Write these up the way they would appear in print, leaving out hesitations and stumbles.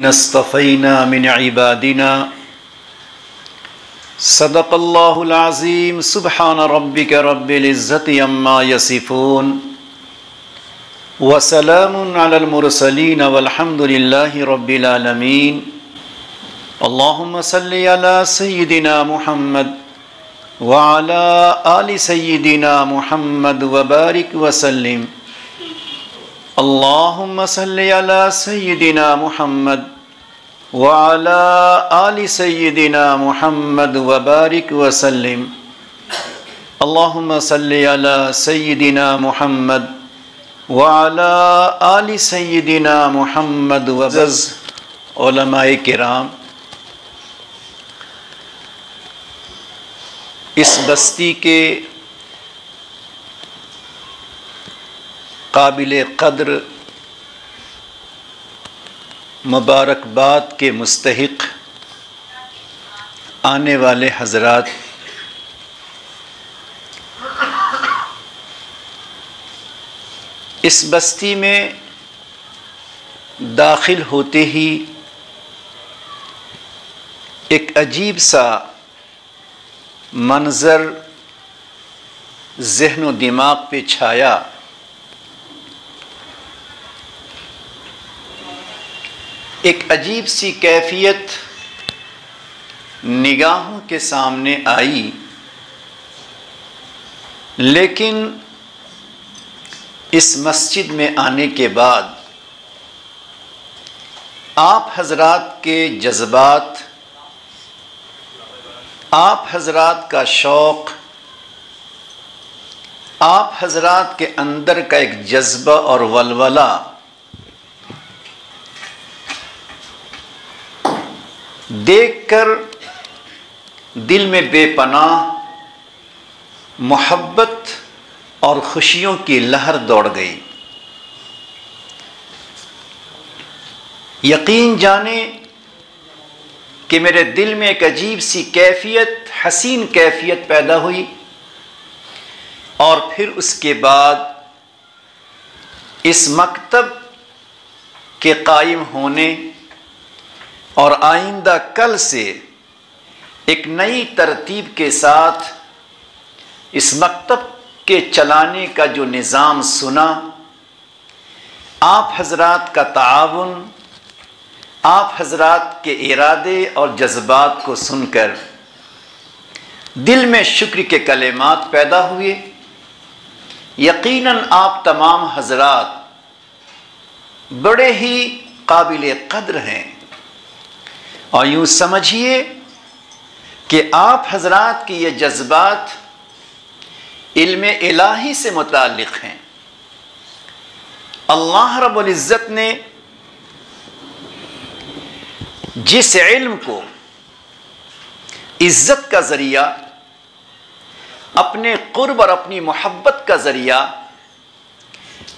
नस्तफ़ैना मिन इबादिना सदक़ल्लाहुल अज़ीम। सुब्हान रब्बिका रब्बिल इज़्ज़ति अम्मा यसिफ़ून व सलामुन अलल मुरसलीन वल्हम्दुलिल्लाहि रब्बिल आलमीन। अल्लाहुम्मा सल्लि अला सय्यिदिना मुहम्मद व अला आलि सय्यिदिना मुहम्मद व बारिक व सल्लिम। अल्लाहुम्मा सल्लि अला सय्यिदिना मुहम्मद व अला आलि सय्यिदिना मुहम्मद व बारिक व सल्लिम। अल्लाहुम्मा सल्लि अला सय्यिदिना मुहम्मद व अला आलि सय्यिदिना मुहम्मद व उलमाए किराम, इस बस्ती के काबिल क़द्र मुबारकबाद के मुस्तहिक़ आने वाले हज़रात, इस बस्ती में दाखिल होते ही एक अजीब सा मंज़र ज़हन व दिमाग पे छाया। एक अजीब सी कैफियत निगाहों के सामने आई, लेकिन इस मस्जिद में आने के बाद आप हज़रात के जज्बात, आप हज़रात का शौक़, आप हज़रात के अंदर का एक जज्बा और वलवला देखकर दिल में बेपनाह मोहब्बत और खुशियों की लहर दौड़ गई। यकीन जाने कि मेरे दिल में एक अजीब सी कैफियत, हसीन कैफियत पैदा हुई, और फिर उसके बाद इस मकतब के कायम होने और आइंदा कल से एक नई तरतीब के साथ इस मकतब के चलाने का जो निज़ाम सुना, आप हज़रात का ताआवुन, आप हज़रात के इरादे और जज्बात को सुनकर दिल में शुक्र के कलेमात पैदा हुए। यकीनन आप तमाम हज़रात बड़े ही काबिल क़द्र हैं, और यूँ समझिए कि आप हज़रात के ये जज्बात इल्म इलाही से मुताल्लिक़ हैं। अल्लाह रब्बुल इज़्ज़त ने जिस इल्म को इज़्ज़त का ज़रिया, अपने क़ुर्ब और अपनी मोहब्बत का ज़रिया,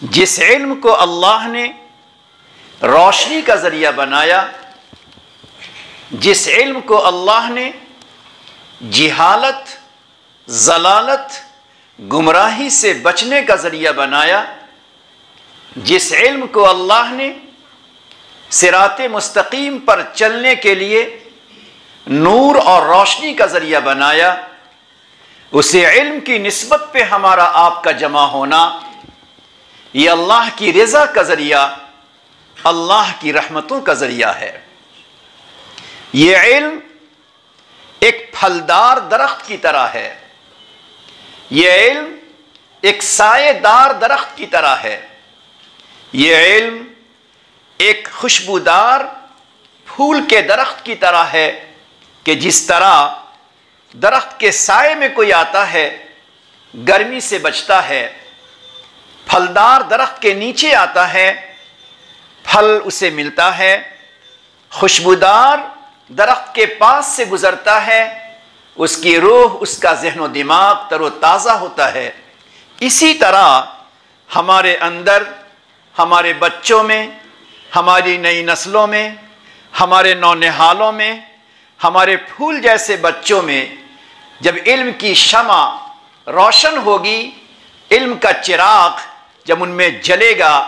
जिस इल्म को अल्लाह ने रोशनी का ज़रिया बनाया, जिस इल्म को अल्लाह ने जिहालत, ज़लालत, गुमराही से बचने का ज़रिया बनाया, जिस इल्म को अल्लाह ने सिराते मुस्तकीम पर चलने के लिए नूर और रोशनी का ज़रिया बनाया, उसे इल्म की निस्बत पे हमारा आपका जमा होना, ये अल्लाह की रज़ा का ज़रिया, अल्लाह की रहमतों का ज़रिया है। ये इल्म एक फलदार दरख्त की तरह है, ये इल्म एक साएदार दरख्त की तरह है, ये इल्म एक खुशबूदार फूल के दरख्त की तरह है कि जिस तरह दरख्त के साए में कोई आता है, गर्मी से बचता है, फलदार दरख्त के नीचे आता है, फल उसे मिलता है, खुशबूदार दरख्त के पास से गुजरता है, उसकी रूह, उसका ज़हन व दिमाग तरोताज़ा होता है। इसी तरह हमारे अंदर, हमारे बच्चों में, हमारी नई नस्लों में, हमारे नौनिहालों में, हमारे फूल जैसे बच्चों में जब इल्म की शमा रोशन होगी, इल्म का चिराग जब उनमें जलेगा,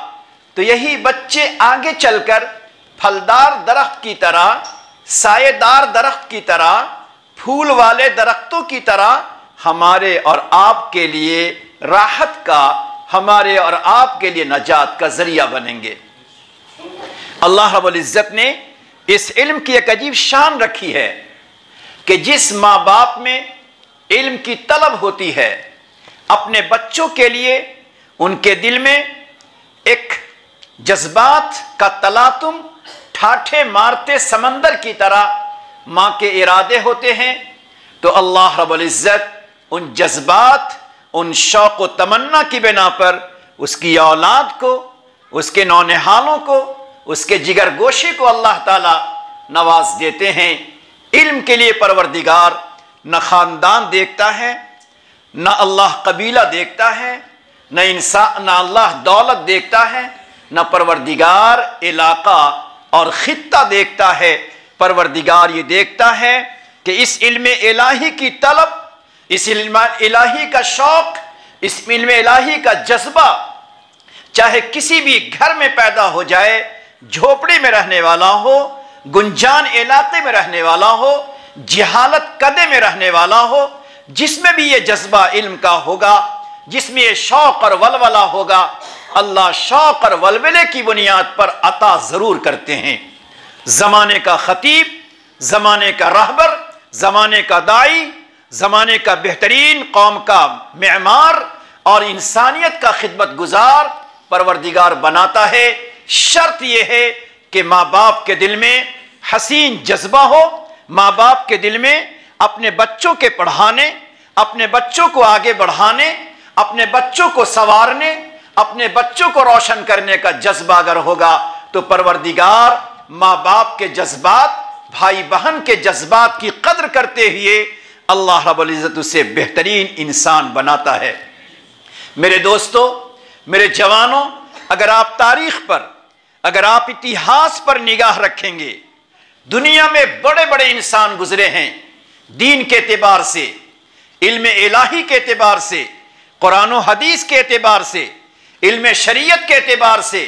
तो यही बच्चे आगे चलकर फलदार दरख्त की तरह, सायेदार दरख्त की तरह, फूल वाले दरख्तों की तरह हमारे और आपके लिए राहत का, हमारे और आपके लिए नजात का जरिया बनेंगे। अल्लाह रब्बुल इज्जत ने इस इल्म की एक अजीब शान रखी है कि जिस माँ बाप में इल्म की तलब होती है, अपने बच्चों के लिए उनके दिल में एक जज्बात का तलातुम ठाठे मारते समंदर की तरह माँ के इरादे होते हैं, तो अल्लाह रब्बुल इज्जत उन जज्बात, उन शौक़ व तमन्ना की बिना पर उसकी औलाद को, उसके नौनिहालों को, उसके जिगर गोशी को अल्लाह ताला नवाज देते हैं। इल्म के लिए परवरदिगार न ख़ानदान देखता है, न अल्लाह कबीला देखता है, न इंसान, न अल्लाह दौलत देखता है, न परवरदिगार इलाका और खित्ता देखता है। परवरदिगार ये देखता है कि इस इल्म इलाही की तलब, इस इल्म इलाही का शौक़, इस इल्म इलाही का जज्बा चाहे किसी भी घर में पैदा हो जाए, झोपड़ी में रहने वाला हो, गुंजान इलाके में रहने वाला हो, जिहालत कदे में रहने वाला हो, जिसमें भी ये जज्बा इल्म का होगा, जिसमें ये शौक़ और वलवला होगा, अल्लाह शौक़ और वलवले की बुनियाद पर अता ज़रूर करते हैं। ज़माने का ख़तीब, ज़माने का रहबर, ज़माने का दाई, ज़माने का बेहतरीन कौम का मेमार और इंसानियत का खिदमत गुजार परवरदिगार बनाता है। शर्त यह है कि माँ बाप के दिल में हसीन जज्बा हो, माँ बाप के दिल में अपने बच्चों के पढ़ाने, अपने बच्चों को आगे बढ़ाने, अपने बच्चों को संवारने, अपने बच्चों को रोशन करने का जज्बा अगर होगा तो परवरदिगार माँ बाप के जज्बात, भाई बहन के जज्बात की कद्र करते हुए अल्लाह रब्बुल इज़्ज़त उसे बेहतरीन इंसान बनाता है। मेरे दोस्तों, मेरे जवानों, अगर आप तारीख पर, अगर आप इतिहास पर निगाह रखेंगे, दुनिया में बड़े बड़े इंसान गुजरे हैं। दीन के एतबार से, इल्म इलाही के एतबार से, कुरान व हदीस के एतबार से, इल्म शरीयत के एतबार से,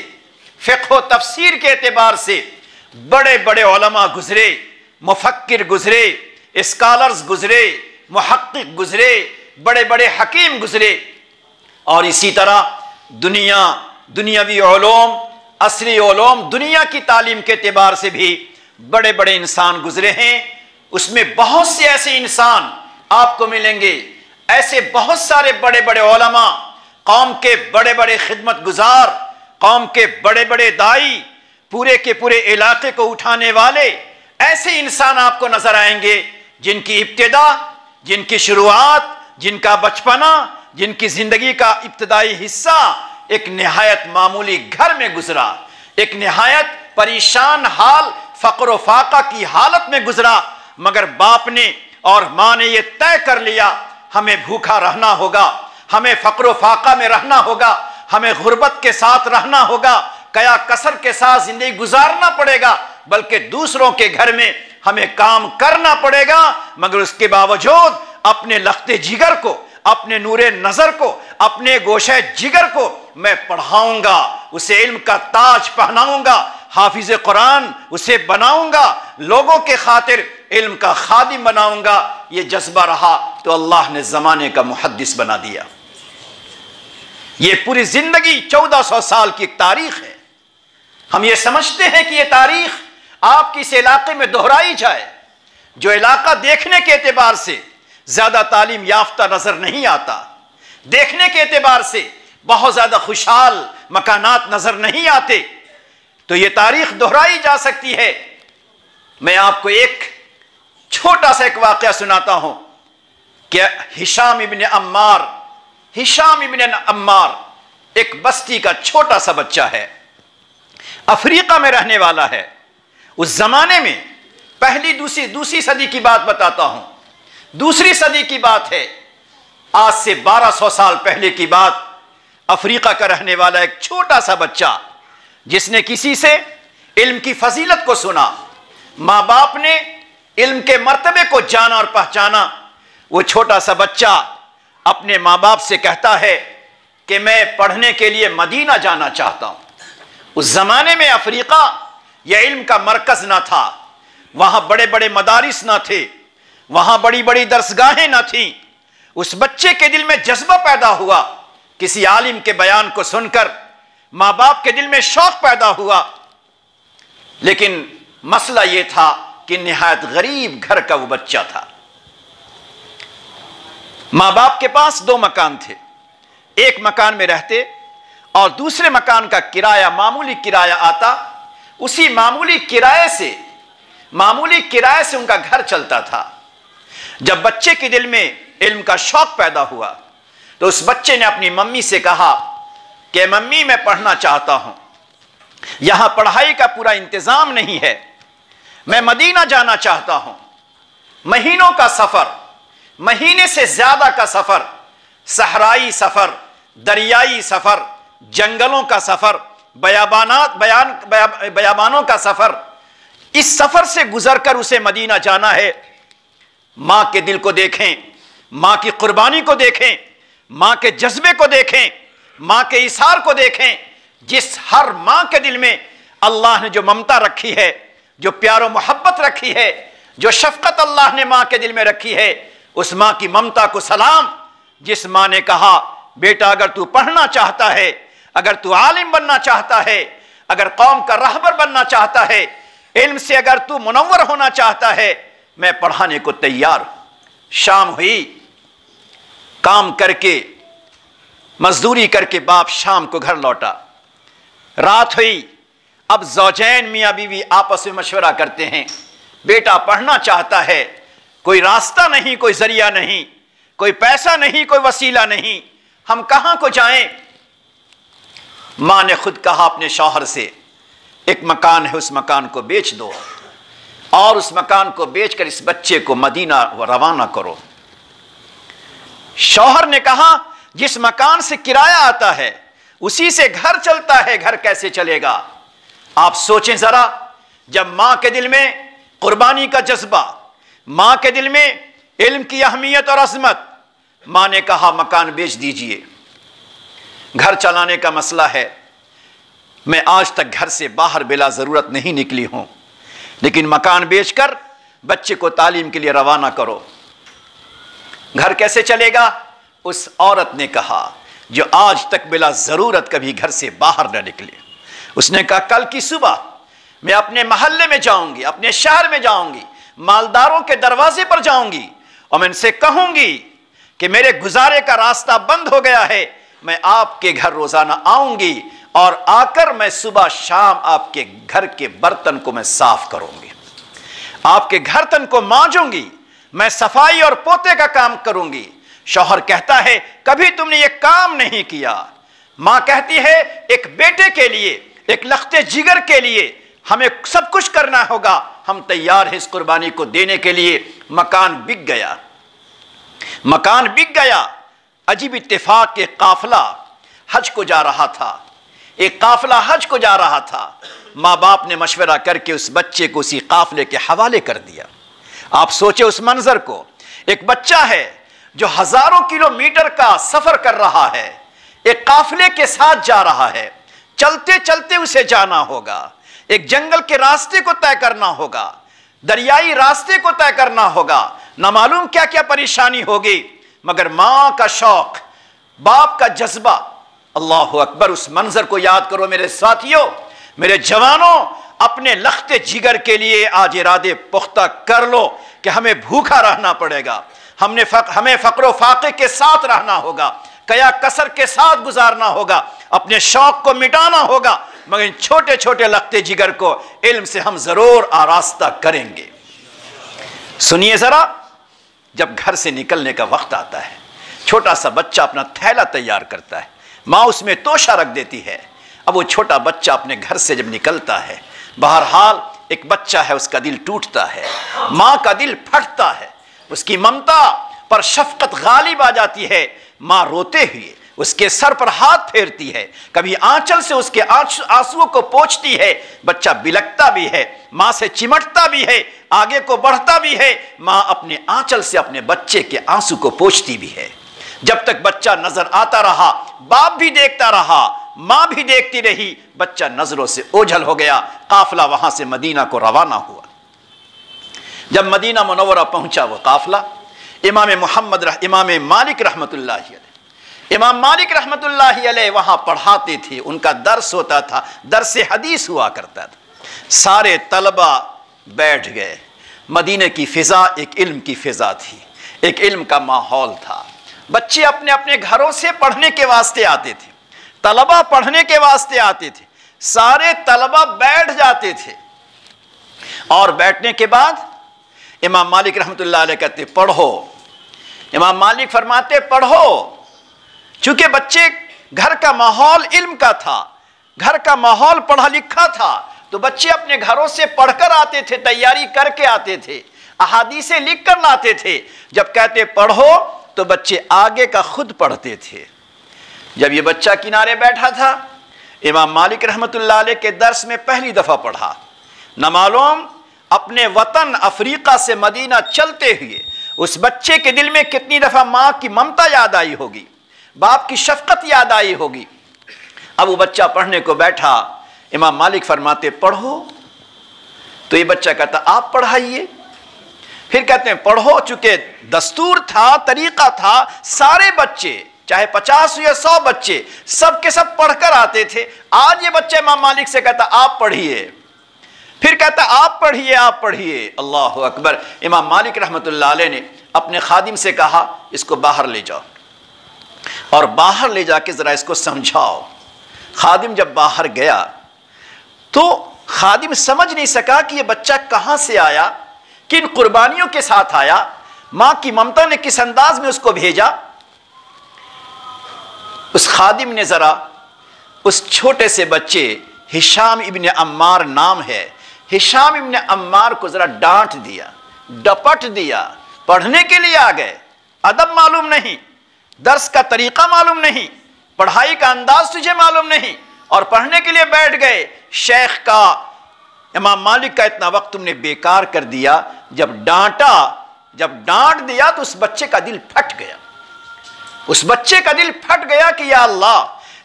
फ़िक़्ह व तफ़सीर के एतबार से बड़े बड़े उलमा गुजरे, मुफ़क्किर गुजरे, स्कॉलर्स गुजरे, मुहक्किक गुजरे, बड़े बड़े हकीम गुजरे। और इसी तरह दुनियावी उलूम, असली उलूम, दुनिया की तालीम के एतबार से भी बड़े बड़े इंसान गुजरे हैं। उसमें बहुत से ऐसे इंसान आपको मिलेंगे, ऐसे बहुत सारे बड़े बड़े उलमा, कौम के बड़े बड़े खिदमत गुजार, कौम के बड़े बड़े दाई, पूरे के पूरे इलाके को उठाने वाले ऐसे इंसान आपको नजर आएंगे जिनकी इब्तिदा, जिनकी शुरुआत, जिनका बचपना, जिनकी जिंदगी का इब्तदाई हिस्सा एक निहायत मामूली घर में गुजरा, एक निहायत परेशान हाल, फक्र फाका की हालत में गुजरा, मगर बाप ने और माँ ने यह तय कर लिया हमें भूखा रहना होगा, हमें फक्र फाका में रहना होगा, हमें गुर्बत के साथ रहना होगा, कया कसर के साथ जिंदगी गुजारना पड़ेगा, बल्कि दूसरों के घर में हमें काम करना पड़ेगा, मगर उसके बावजूद अपने लख्ते जिगर को, अपने नूरे नजर को, अपने गोशे जिगर को मैं पढ़ाऊंगा, उसे इल्म का ताज पहनाऊंगा, हाफिज कुरान उसे बनाऊंगा, लोगों के खातिर इल्म का खादिम बनाऊंगा। ये जज्बा रहा तो अल्लाह ने जमाने का मुहद्दिस बना दिया। ये पूरी जिंदगी 1400 साल की एक तारीख है। हम ये समझते हैं कि ये तारीख आपकी इस इलाके में दोहराई जाए, जो इलाका देखने के एतबार से ज्यादा तालीम याफ्ता नजर नहीं आता, देखने के एतबार से बहुत ज्यादा खुशहाल मकानात नजर नहीं आते, तो ये तारीख दोहराई जा सकती है। मैं आपको एक छोटा सा एक वाकया सुनाता हूं कि हिशाम इब्न अम्मार एक बस्ती का छोटा सा बच्चा है, अफ्रीका में रहने वाला है। उस जमाने में पहली दूसरी सदी की बात बताता हूं, दूसरी सदी की बात है, आज से 1200 साल पहले की बात। अफ्रीका का रहने वाला एक छोटा सा बच्चा जिसने किसी से इल्म की फजीलत को सुना, माँ बाप ने इल्म के मर्तबे को जाना और पहचाना। वो छोटा सा बच्चा अपने माँ बाप से कहता है कि मैं पढ़ने के लिए मदीना जाना चाहता हूं। उस जमाने में अफ्रीका यह इल्म का मरकज ना था, वहां बड़े बड़े मदारिस ना थे, वहां बड़ी बड़ी दरसगाहें ना थी। उस बच्चे के दिल में जज्बा पैदा हुआ, किसी आलिम के बयान को सुनकर मां बाप के दिल में शौक पैदा हुआ। लेकिन मसला यह था कि निहायत गरीब घर का वो बच्चा था। मां बाप के पास 2 मकान थे, एक मकान में रहते और दूसरे मकान का किराया, मामूली किराया आता। उसी मामूली किराए से उनका घर चलता था। जब बच्चे के दिल में इल्म का शौक पैदा हुआ तो उस बच्चे ने अपनी मम्मी से कहा कि मम्मी, मैं पढ़ना चाहता हूं, यहां पढ़ाई का पूरा इंतजाम नहीं है, मैं मदीना जाना चाहता हूं। महीनों का सफर, महीने से ज्यादा का सफर, सहराई सफर, दरियाई सफर, जंगलों का सफर, बयाबानों का सफर, इस सफर से गुजरकर उसे मदीना जाना है। मां के दिल को देखें, मां की कुर्बानी को देखें, मां के जज्बे को देखें, मां के इसार को देखें। जिस हर मां के दिल में अल्लाह ने जो ममता रखी है, जो प्यार और मोहब्बत रखी है, जो शफकत अल्लाह ने मां के दिल में रखी है, उस मां की ममता को सलाम। जिस मां ने कहा, बेटा अगर तू पढ़ना चाहता है, अगर तू आलिम बनना चाहता है, अगर कौम का रहबर बनना चाहता है, इल्म से अगर तू मुनव्वर होना चाहता है, मैं पढ़ाने को तैयार हूं। शाम हुई, काम करके, मजदूरी करके बाप शाम को घर लौटा। रात हुई, अब ज़ौजैन मियां बीवी आपस में मशवरा करते हैं, बेटा पढ़ना चाहता है, कोई रास्ता नहीं, कोई जरिया नहीं, कोई पैसा नहीं, कोई वसीला नहीं, हम कहां को जाएं। मां ने खुद कहा अपने शौहर से, एक मकान है, उस मकान को बेच दो और उस मकान को बेचकर इस बच्चे को मदीना रवाना करो। शौहर ने कहा, जिस मकान से किराया आता है उसी से घर चलता है, घर कैसे चलेगा। आप सोचें जरा, जब मां के दिल में कुर्बानी का जज्बा, मां के दिल में इल्म की अहमियत और अजमत, मां ने कहा मकान बेच दीजिए, घर चलाने का मसला है, मैं आज तक घर से बाहर बिला जरूरत नहीं निकली हूं, लेकिन मकान बेचकर बच्चे को तालीम के लिए रवाना करो, घर कैसे चलेगा। उस औरत ने कहा, जो आज तक बिला जरूरत कभी घर से बाहर न निकले, उसने कहा कल की सुबह मैं अपने मोहल्ले में जाऊंगी, अपने शहर में जाऊंगी, मालदारों के दरवाजे पर जाऊंगी और मैं इनसे कहूंगी कि मेरे गुजारे का रास्ता बंद हो गया है, मैं आपके घर रोजाना आऊंगी और आकर मैं सुबह शाम आपके घर के बर्तन को मैं साफ करूंगी, आपके घर तन को मांजूंगी, मैं सफाई और पोते का काम करूंगी। शौहर कहता है, कभी तुमने ये काम नहीं किया। मां कहती है, एक बेटे के लिए, एक लख्ते जिगर के लिए हमें सब कुछ करना होगा, हम तैयार हैं इस कुर्बानी को देने के लिए। मकान बिक गया, मकान बिक गया। अजीब इत्तेफाक के काफिला हज को जा रहा था, एक काफिला हज को जा रहा था। माँ बाप ने मशवरा करके उस बच्चे को उसी काफिले के हवाले कर दिया। आप सोचे उस मंजर को, एक बच्चा है जो हजारों किलोमीटर का सफर कर रहा है, एक काफिले के साथ जा रहा है, चलते चलते उसे जाना होगा, एक जंगल के रास्ते को तय करना होगा, दरियाई रास्ते को तय करना होगा, ना मालूम क्या क्या परेशानी होगी, मगर मां का शौक, बाप का जज्बा, अल्लाह अकबर। उस मंजर को याद करो मेरे साथियों, मेरे जवानों, अपने लख्ते जिगर के लिए आज इरादे पुख्ता कर लो कि हमें भूखा रहना पड़ेगा, हमें फक्र फाके के साथ रहना होगा, कया कसर के साथ गुजारना होगा, अपने शौक को मिटाना होगा, मगर इन छोटे छोटे लख्ते जिगर को इल्म से हम जरूर आरास्ता करेंगे। सुनिए जरा, जब घर से निकलने का वक्त आता है, छोटा सा बच्चा अपना थैला तैयार करता है, माँ उसमें तोशा रख देती है। अब वो छोटा बच्चा अपने घर से जब निकलता है, बहरहाल एक बच्चा है, उसका दिल टूटता है, माँ का दिल फटता है, उसकी ममता पर शफकत गालिब आ जाती है। माँ रोते हुए उसके सर पर हाथ फेरती है, कभी आंचल से उसके आंसुओं को पोंछती है। बच्चा बिलकता भी है, माँ से चिमटता भी है, आगे को बढ़ता भी है। माँ अपने आंचल से अपने बच्चे के आंसू को पोंछती भी है। जब तक बच्चा नजर आता रहा, बाप भी देखता रहा, मां भी देखती रही, बच्चा नजरों से ओझल हो गया। काफिला वहां से मदीना को रवाना हुआ। जब मदीना मुनव्वरा पहुंचा वो काफिला, इमाम मालिक रहमतुल्लाह अलैह, इमाम मालिक रहमतुल्लाह अलैह वहां पढ़ाते थे, उनका दर्स होता था, दर्स हदीस हुआ करता था। सारे तलबा बैठ गए। मदीने की फिजा एक इल्म की फिजा थी, एक इल्म का माहौल था। बच्चे अपने अपने घरों से पढ़ने के वास्ते आते थे, तलबा पढ़ने के वास्ते आते थे। सारे तलबा बैठ जाते थे और बैठने के बाद इमाम मालिक रहमतुल्लाह अलैह कहते पढ़ो। इमाम मालिक फरमाते पढ़ो। चूंकि बच्चे, घर का माहौल इल्म का था, घर का माहौल पढ़ा लिखा था, तो बच्चे अपने घरों से पढ़कर आते थे, तैयारी करके आते थे, अहादीसें लिख कर लाते थे। जब कहते पढ़ो तो बच्चे आगे का खुद पढ़ते थे। जब ये बच्चा किनारे बैठा था, इमाम मालिक रहमतुल्लाह अलैह के दर्स में पहली दफा पढ़ा। न मालूम अपने वतन अफ्रीका से मदीना चलते हुए उस बच्चे के दिल में कितनी दफा मां की ममता याद आई होगी, बाप की शफकत याद आई होगी। अब वो बच्चा पढ़ने को बैठा, इमाम मालिक फरमाते पढ़ो, तो ये बच्चा कहता आप पढ़ाइए। फिर कहते हैं पढ़ो। चूंकि दस्तूर था, तरीका था, सारे बच्चे चाहे 50 या 100 बच्चे सब के सब पढ़कर आते थे। आज ये बच्चा इमाम मालिक से कहता आप पढ़िए, फिर कहता आप पढ़िए, आप पढ़िए। अल्लाह अकबर। इमाम मालिक रहमतुल्लाह अलैह ने अपने खादिम से कहा इसको बाहर ले जाओ और बाहर ले जाके जरा इसको समझाओ। खादिम जब बाहर गया तो खादिम समझ नहीं सका कि यह बच्चा कहां से आया, किन कुर्बानियों के साथ आया, मां की ममता ने किस अंदाज में उसको भेजा। उस खादिम ने जरा उस छोटे से बच्चे, हिशाम इब्ने अम्मार नाम है, हिशाम इब्ने अम्मार को जरा डांट दिया, डपट दिया। पढ़ने के लिए आ गए, अदब मालूम नहीं, दर्स का तरीका मालूम नहीं, पढ़ाई का अंदाज तुझे मालूम नहीं, और पढ़ने के लिए बैठ गए। शेख का, इमाम मालिक का इतना वक्त तुमने बेकार कर दिया। जब डांटा, जब डांट दिया तो उस बच्चे का दिल फट गया। उस बच्चे का दिल फट गया कि या अल्लाह,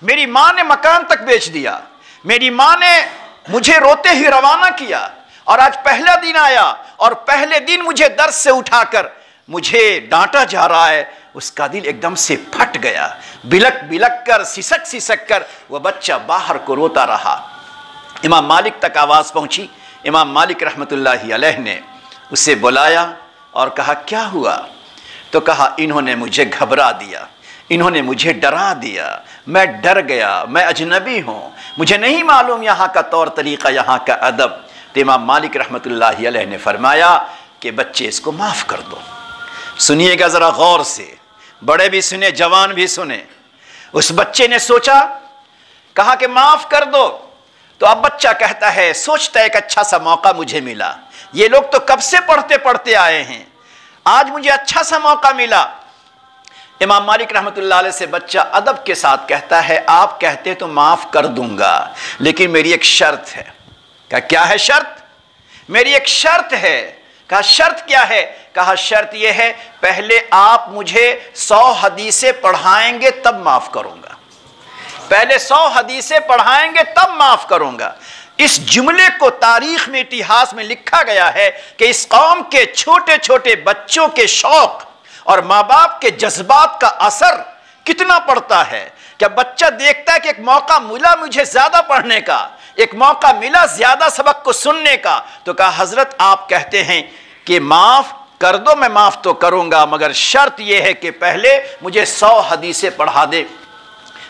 मेरी मां ने मकान तक बेच दिया, मेरी मां ने मुझे रोते ही रवाना किया, और आज पहला दिन आया और पहले दिन मुझे दर्द से उठाकर मुझे डांटा जा रहा है। उसका दिल एकदम से फट गया। बिलक बिलक कर, सिसक सिसक कर वह बच्चा बाहर को रोता रहा। इमाम मालिक तक आवाज पहुंची। इमाम मालिक रहमतुल्लाह अलैह ने उसे बुलाया और कहा क्या हुआ? तो कहा इन्होंने मुझे घबरा दिया, इन्होंने मुझे डरा दिया, मैं डर गया, मैं अजनबी हूं, मुझे नहीं मालूम यहाँ का तौर तरीका, यहाँ का अदब। तो इमाम मालिक रहमतुल्लाह अलैह ने फरमाया कि बच्चे इसको माफ कर दो। सुनिएगा जरा गौर से, बड़े भी सुने, जवान भी सुने। उस बच्चे ने सोचा, कहा कि माफ कर दो। तो अब बच्चा कहता है, सोचता है एक अच्छा सा मौका मुझे मिला, ये लोग तो कब से पढ़ते पढ़ते आए हैं, आज मुझे अच्छा सा मौका मिला। इमाम मालिक रहमतुल्लाह अलैह से बच्चा अदब के साथ कहता है, आप कहते तो माफ कर दूंगा, लेकिन मेरी एक शर्त है। कहा क्या है शर्त? मेरी एक शर्त है। कहा शर्त क्या है? कहा शर्त यह है, पहले आप मुझे 100 हदीसें पढ़ाएंगे तब माफ करूंगा, पहले 100 हदीसें पढ़ाएंगे तब माफ करूंगा। इस जुमले को तारीख में, इतिहास में लिखा गया है कि इस कौम के छोटे छोटे बच्चों के शौक और माँ बाप के जज्बात का असर कितना पड़ता है। क्या बच्चा देखता है कि एक मौका मिला मुझे ज्यादा पढ़ने का, एक मौका मिला ज्यादा सबक को सुनने का, तो कहा हजरत आप कहते हैं कि माफ कर दो, मैं माफ तो करूंगा, मगर शर्त यह है कि पहले मुझे 100 हदीसें पढ़ा दे।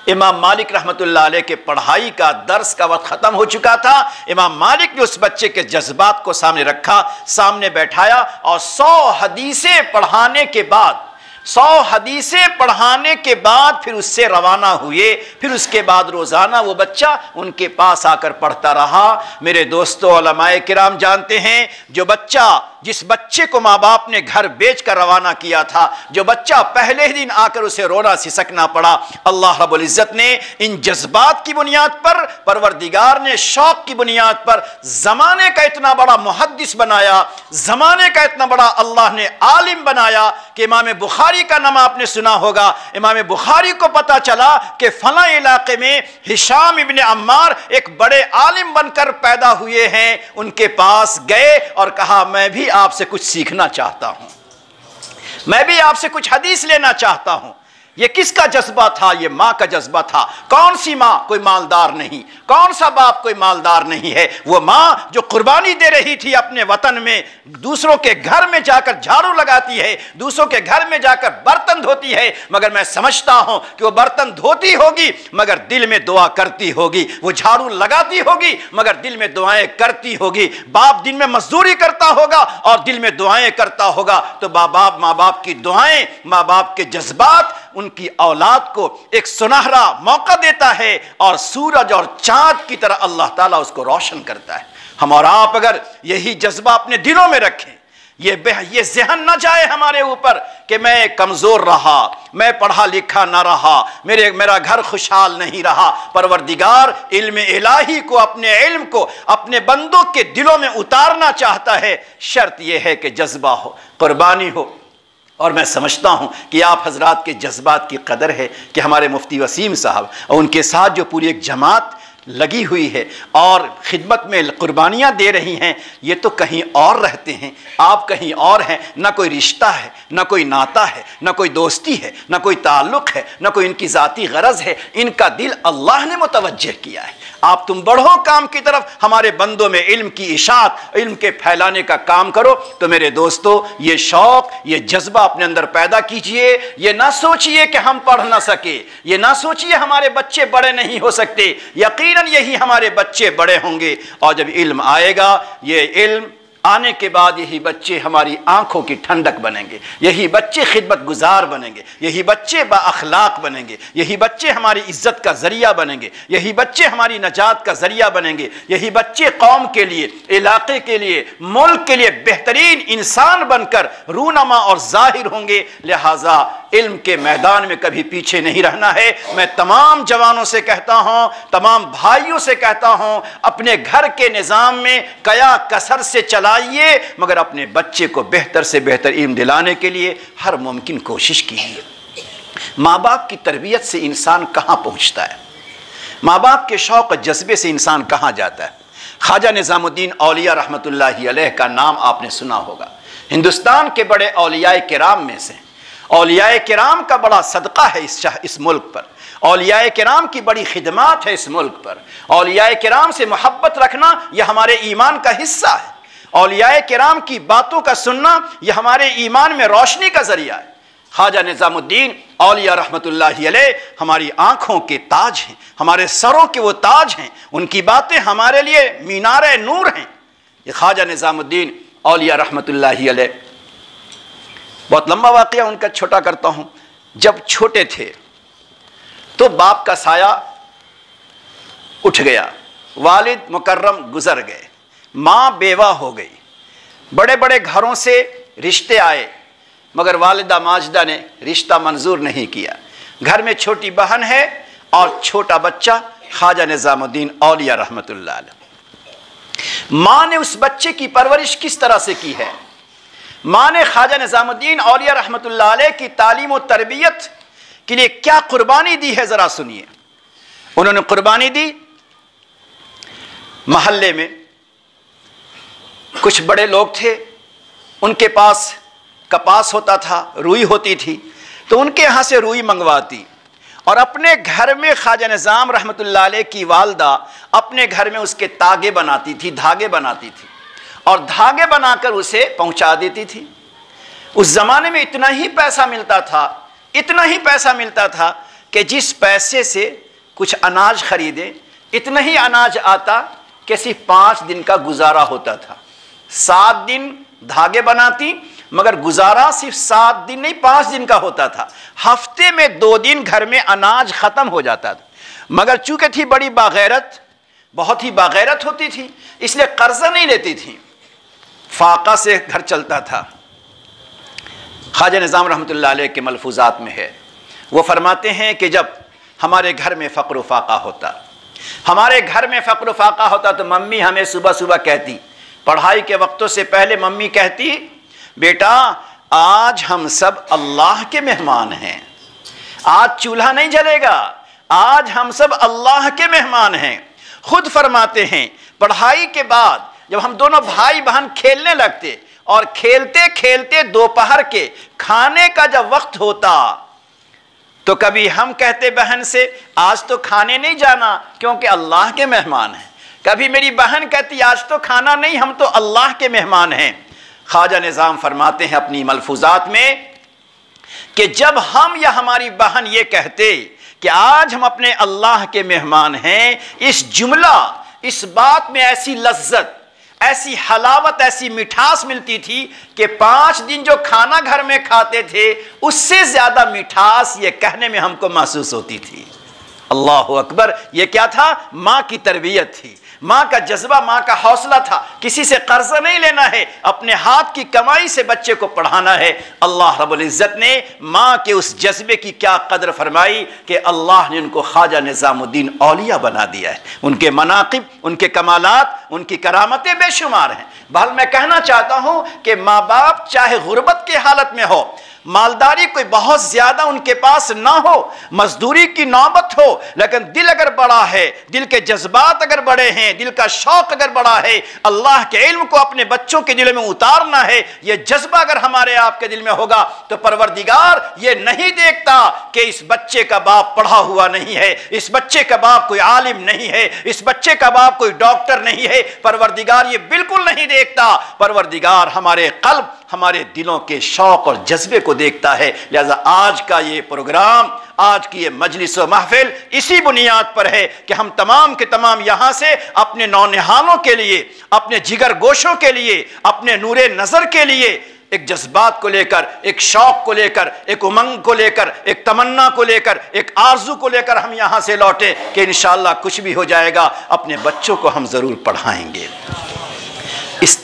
इमाम मालिक रहमतुल्लाह अलैह के पढ़ाई का दर्स का वक्त खत्म हो चुका था। इमाम मालिक ने उस बच्चे के जज्बात को सामने रखा, सामने बैठाया, और 100 हदीसें पढ़ाने के बाद, 100 हदीसें पढ़ाने के बाद फिर उससे रवाना हुए। फिर उसके बाद रोजाना वो बच्चा उनके पास आकर पढ़ता रहा। मेरे दोस्तों, उलमाए किराम जानते हैं, जो बच्चा, जिस बच्चे को माँ बाप ने घर बेचकर रवाना किया था, जो बच्चा पहले ही दिन आकर उसे रोना सिसकना पड़ा, अल्लाह रब्बुल इज्जत ने इन जज्बात की बुनियाद पर, परवरदिगार ने शौक की बुनियाद पर जमाने का इतना बड़ा मुहद्दिस बनाया, जमाने का इतना बड़ा अल्लाह ने आलिम बनाया कि इमाम बुखारी का नाम आपने सुना होगा। इमाम बुखारी को पता चला कि फला इलाके में हिशाम इब्ने अम्मार एक बड़े आलिम बनकर पैदा हुए हैं। उनके पास गए और कहा मैं भी आपसे कुछ सीखना चाहता हूं, मैं भी आपसे कुछ हदीस लेना चाहता हूं। ये किसका जज्बा था? ये माँ का जज्बा था। कौन सी माँ? कोई मालदार नहीं। कौन सा बाप? कोई मालदार नहीं है। वो माँ जो कुर्बानी दे रही थी अपने वतन में, दूसरों के घर में जाकर झाड़ू लगाती है, दूसरों के घर में जाकर बर्तन धोती है, मगर मैं समझता हूं कि वो बर्तन धोती होगी मगर दिल में दुआ करती होगी। वो झाड़ू लगाती होगी मगर दिल में दुआएं करती होगी। बाप दिन में मजदूरी करता होगा और दिल में दुआएं करता होगा। तो माँ बाप की दुआएं, माँ बाप के जज्बात उनकी औलाद को एक सुनहरा मौका देता है और सूरज और चांद की तरह अल्लाह ताला उसको रोशन करता है। हम और आप अगर यही जज्बा अपने दिलों में रखें, ये ज़हन न जाए हमारे ऊपर कि मैं कमजोर रहा, मैं पढ़ा लिखा ना रहा, मेरा घर खुशहाल नहीं रहा। परवरदिगार इल्म इलाही को, अपने इल्म को अपने बंदों के दिलों में उतारना चाहता है। शर्त यह है कि जज्बा हो, कुर्बानी हो। और मैं समझता हूं कि आप हजरात के जज्बात की कदर है कि हमारे मुफ्ती वसीम साहब और उनके साथ जो पूरी एक जमात लगी हुई है और खिदमत में कुर्बानियाँ दे रही हैं, ये तो कहीं और रहते हैं, आप कहीं और हैं। ना कोई रिश्ता है, ना कोई नाता है, ना कोई दोस्ती है, ना कोई ताल्लुक़ है, ना कोई इनकी ज़ाती गरज है। इनका दिल अल्लाह ने मुतवज्जह किया है। आप तुम बढ़ो काम की तरफ, हमारे बंदों में इल्म की इशात, इल्म के फैलाने का काम करो। तो मेरे दोस्तों, ये शौक़, ये जज्बा अपने अंदर पैदा कीजिए। ये ना सोचिए कि हम पढ़ ना सके, ये ना सोचिए हमारे बच्चे बड़े नहीं हो सकते। यकीनन यही हमारे बच्चे बड़े होंगे और जब इल्म आएगा, ये इल्म आने के बाद यही बच्चे हमारी आंखों की ठंडक बनेंगे, यही बच्चे खिदमत गुजार बनेंगे, यही बच्चे बाअखलाक बनेंगे, यही बच्चे हमारी इज्जत का जरिया बनेंगे, यही बच्चे हमारी नजात का जरिया बनेंगे, यही बच्चे कौम के लिए, इलाके के लिए, मुल्क के लिए बेहतरीन इंसान बनकर रूनमा और जाहिर होंगे। लिहाजा इल्म के मैदान में कभी पीछे नहीं रहना है। मैं तमाम जवानों से कहता हूं, तमाम भाइयों से कहता हूं, अपने घर के निज़ाम में कया कसर से चलाइए, मगर अपने बच्चे को बेहतर से बेहतर इल्म दिलाने के लिए हर मुमकिन कोशिश कीजिए। माँ बाप की तरबियत से इंसान कहाँ पहुँचता है, माँ बाप के शौक़ जज्बे से इंसान कहाँ जाता है। ख्वाजा निज़ामुद्दीन औलिया रहमतुल्लाहि अलैह का नाम आपने सुना होगा। हिंदुस्तान के बड़े औलियाए किराम में से, औलियाए किराम का बड़ा सदका है इस मुल्क पर, औलियाए किराम की बड़ी खिदमात है इस मुल्क पर। औलियाए किराम से मोहब्बत रखना यह हमारे ईमान का हिस्सा है। औलियाए किराम की बातों का सुनना यह हमारे ईमान में रोशनी का जरिया है। ख्वाजा निज़ामुद्दीन औलिया रहमतुल्लाहि अलैह हमारी आंखों के ताज हैं, हमारे सरों के वो ताज हैं। उनकी बातें हमारे लिए मीनार नूर हैं। ये ख्वाजा निज़ामुद्दीन औलिया रहमतुल्लाहि अलैह, बहुत लंबा वाक़या उनका छोटा करता हूँ। जब छोटे थे तो बाप का साया उठ गया, वालिद मुकर्रम गुजर गए, माँ बेवा हो गई। बड़े बड़े घरों से रिश्ते आए मगर वालिदा माजिदा ने रिश्ता मंजूर नहीं किया। घर में छोटी बहन है और छोटा बच्चा ख्वाजा निज़ामुद्दीन औलिया रहमतुल्लाह अलैह। माँ ने उस बच्चे की परवरिश किस तरह से की है, माँ ने ख्वाजा निज़ामुद्दीन औलिया रहमतुल्लाह अलैह की तालीम और तरबियत के लिए क्या कुर्बानी दी है, ज़रा सुनिए। उन्होंने कुर्बानी दी, महल्ले में कुछ बड़े लोग थे, उनके पास कपास होता था, रुई होती थी, तो उनके यहाँ से रुई मंगवाती और अपने घर में ख्वाजा निज़ाम रहमतुल्लाह अलैह की वालदा अपने घर में उसके तागे बनाती थी, धागे बनाती थी और धागे बनाकर उसे पहुँचा देती थी। उस ज़माने में इतना ही पैसा मिलता था, इतना ही पैसा मिलता था कि जिस पैसे से कुछ अनाज खरीदे, इतना ही अनाज आता कि सिर्फ 5 दिन का गुजारा होता था। 7 दिन धागे बनाती मगर गुजारा सिर्फ 7 दिन नहीं 5 दिन का होता था। हफ्ते में 2 दिन घर में अनाज खत्म हो जाता था। मगर चूंकि थी बड़ी बागैरत, बहुत ही बागैरत होती थी, इसलिए कर्जा नहीं लेती थी, फाका से घर चलता था। ख्वाजा निज़ाम रहमतुल्लाह अलैह के मलफूजात में है, वो फरमाते हैं कि जब हमारे घर में फ़क्र फाका होता, हमारे घर में फ़क्र फाका होता तो मम्मी हमें सुबह सुबह कहती, पढ़ाई के वक्तों से पहले मम्मी कहती, बेटा आज हम सब अल्लाह के मेहमान हैं। आज चूल्हा नहीं जलेगा, आज हम सब अल्लाह के मेहमान हैं। खुद फरमाते हैं, पढ़ाई के बाद जब हम दोनों भाई बहन खेलने लगते और खेलते खेलते दोपहर के खाने का जब वक्त होता तो कभी हम कहते बहन से आज तो खाने नहीं जाना क्योंकि अल्लाह के मेहमान हैं। कभी मेरी बहन कहती आज तो खाना नहीं, हम तो अल्लाह के मेहमान हैं। ख्वाजा निज़ाम फरमाते हैं अपनी मलफूजात में कि जब हम या हमारी बहन ये कहते कि आज हम अपने अल्लाह के मेहमान हैं, इस जुमला, इस बात में ऐसी लज्जत, ऐसी हलावत, ऐसी मिठास मिलती थी कि 5 दिन जो खाना घर में खाते थे उससे ज्यादा मिठास ये कहने में हमको महसूस होती थी। अल्लाह अकबर। ये क्या था? माँ की तरबियत थी, माँ का जज्बा, माँ का हौसला था। किसी से कर्जा नहीं लेना है, अपने हाथ की कमाई से बच्चे को पढ़ाना है। अल्लाह रब्बुल इज्जत ने माँ के उस जज्बे की क्या कदर फरमाई कि अल्लाह ने उनको ख्वाजा निज़ामुद्दीन औलिया बना दिया है। उनके मनाकिब, उनके कमालात, उनकी करामतें बेशुमार हैं। बहल मैं कहना चाहता हूँ कि माँ बाप चाहे गुर्बत की हालत में हो, मालदारी कोई बहुत ज्यादा उनके पास ना हो, मजदूरी की नौबत हो, लेकिन दिल अगर बड़ा है, दिल के जज्बात अगर बड़े हैं, दिल का शौक अगर बड़ा है, अल्लाह के इल्म को अपने बच्चों के दिल में उतारना है, ये जज्बा अगर हमारे आपके दिल में होगा तो परवरदिगार ये नहीं देखता कि इस बच्चे का बाप पढ़ा हुआ नहीं है, इस बच्चे का बाप कोई आलिम नहीं है, इस बच्चे का बाप कोई डॉक्टर नहीं है। परवरदिगार ये बिल्कुल नहीं देखता। परवरदिगार हमारे कल्ब, हमारे दिलों के शौक और जज्बे को देखता है। लिहाजा आज का ये प्रोग्राम, आज की ये मजलिस व महफिल इसी बुनियाद पर है कि हम तमाम के तमाम यहाँ से अपने नौनिहालों के लिए, अपने जिगर गोशों के लिए, अपने नूरे नजर के लिए एक जज्बात को लेकर, एक शौक को लेकर, एक उमंग को लेकर, एक तमन्ना को लेकर, एक आरजू को लेकर हम यहाँ से लौटे कि इंशाअल्लाह कुछ भी हो जाएगा, अपने बच्चों को हम जरूर पढ़ाएंगे। इस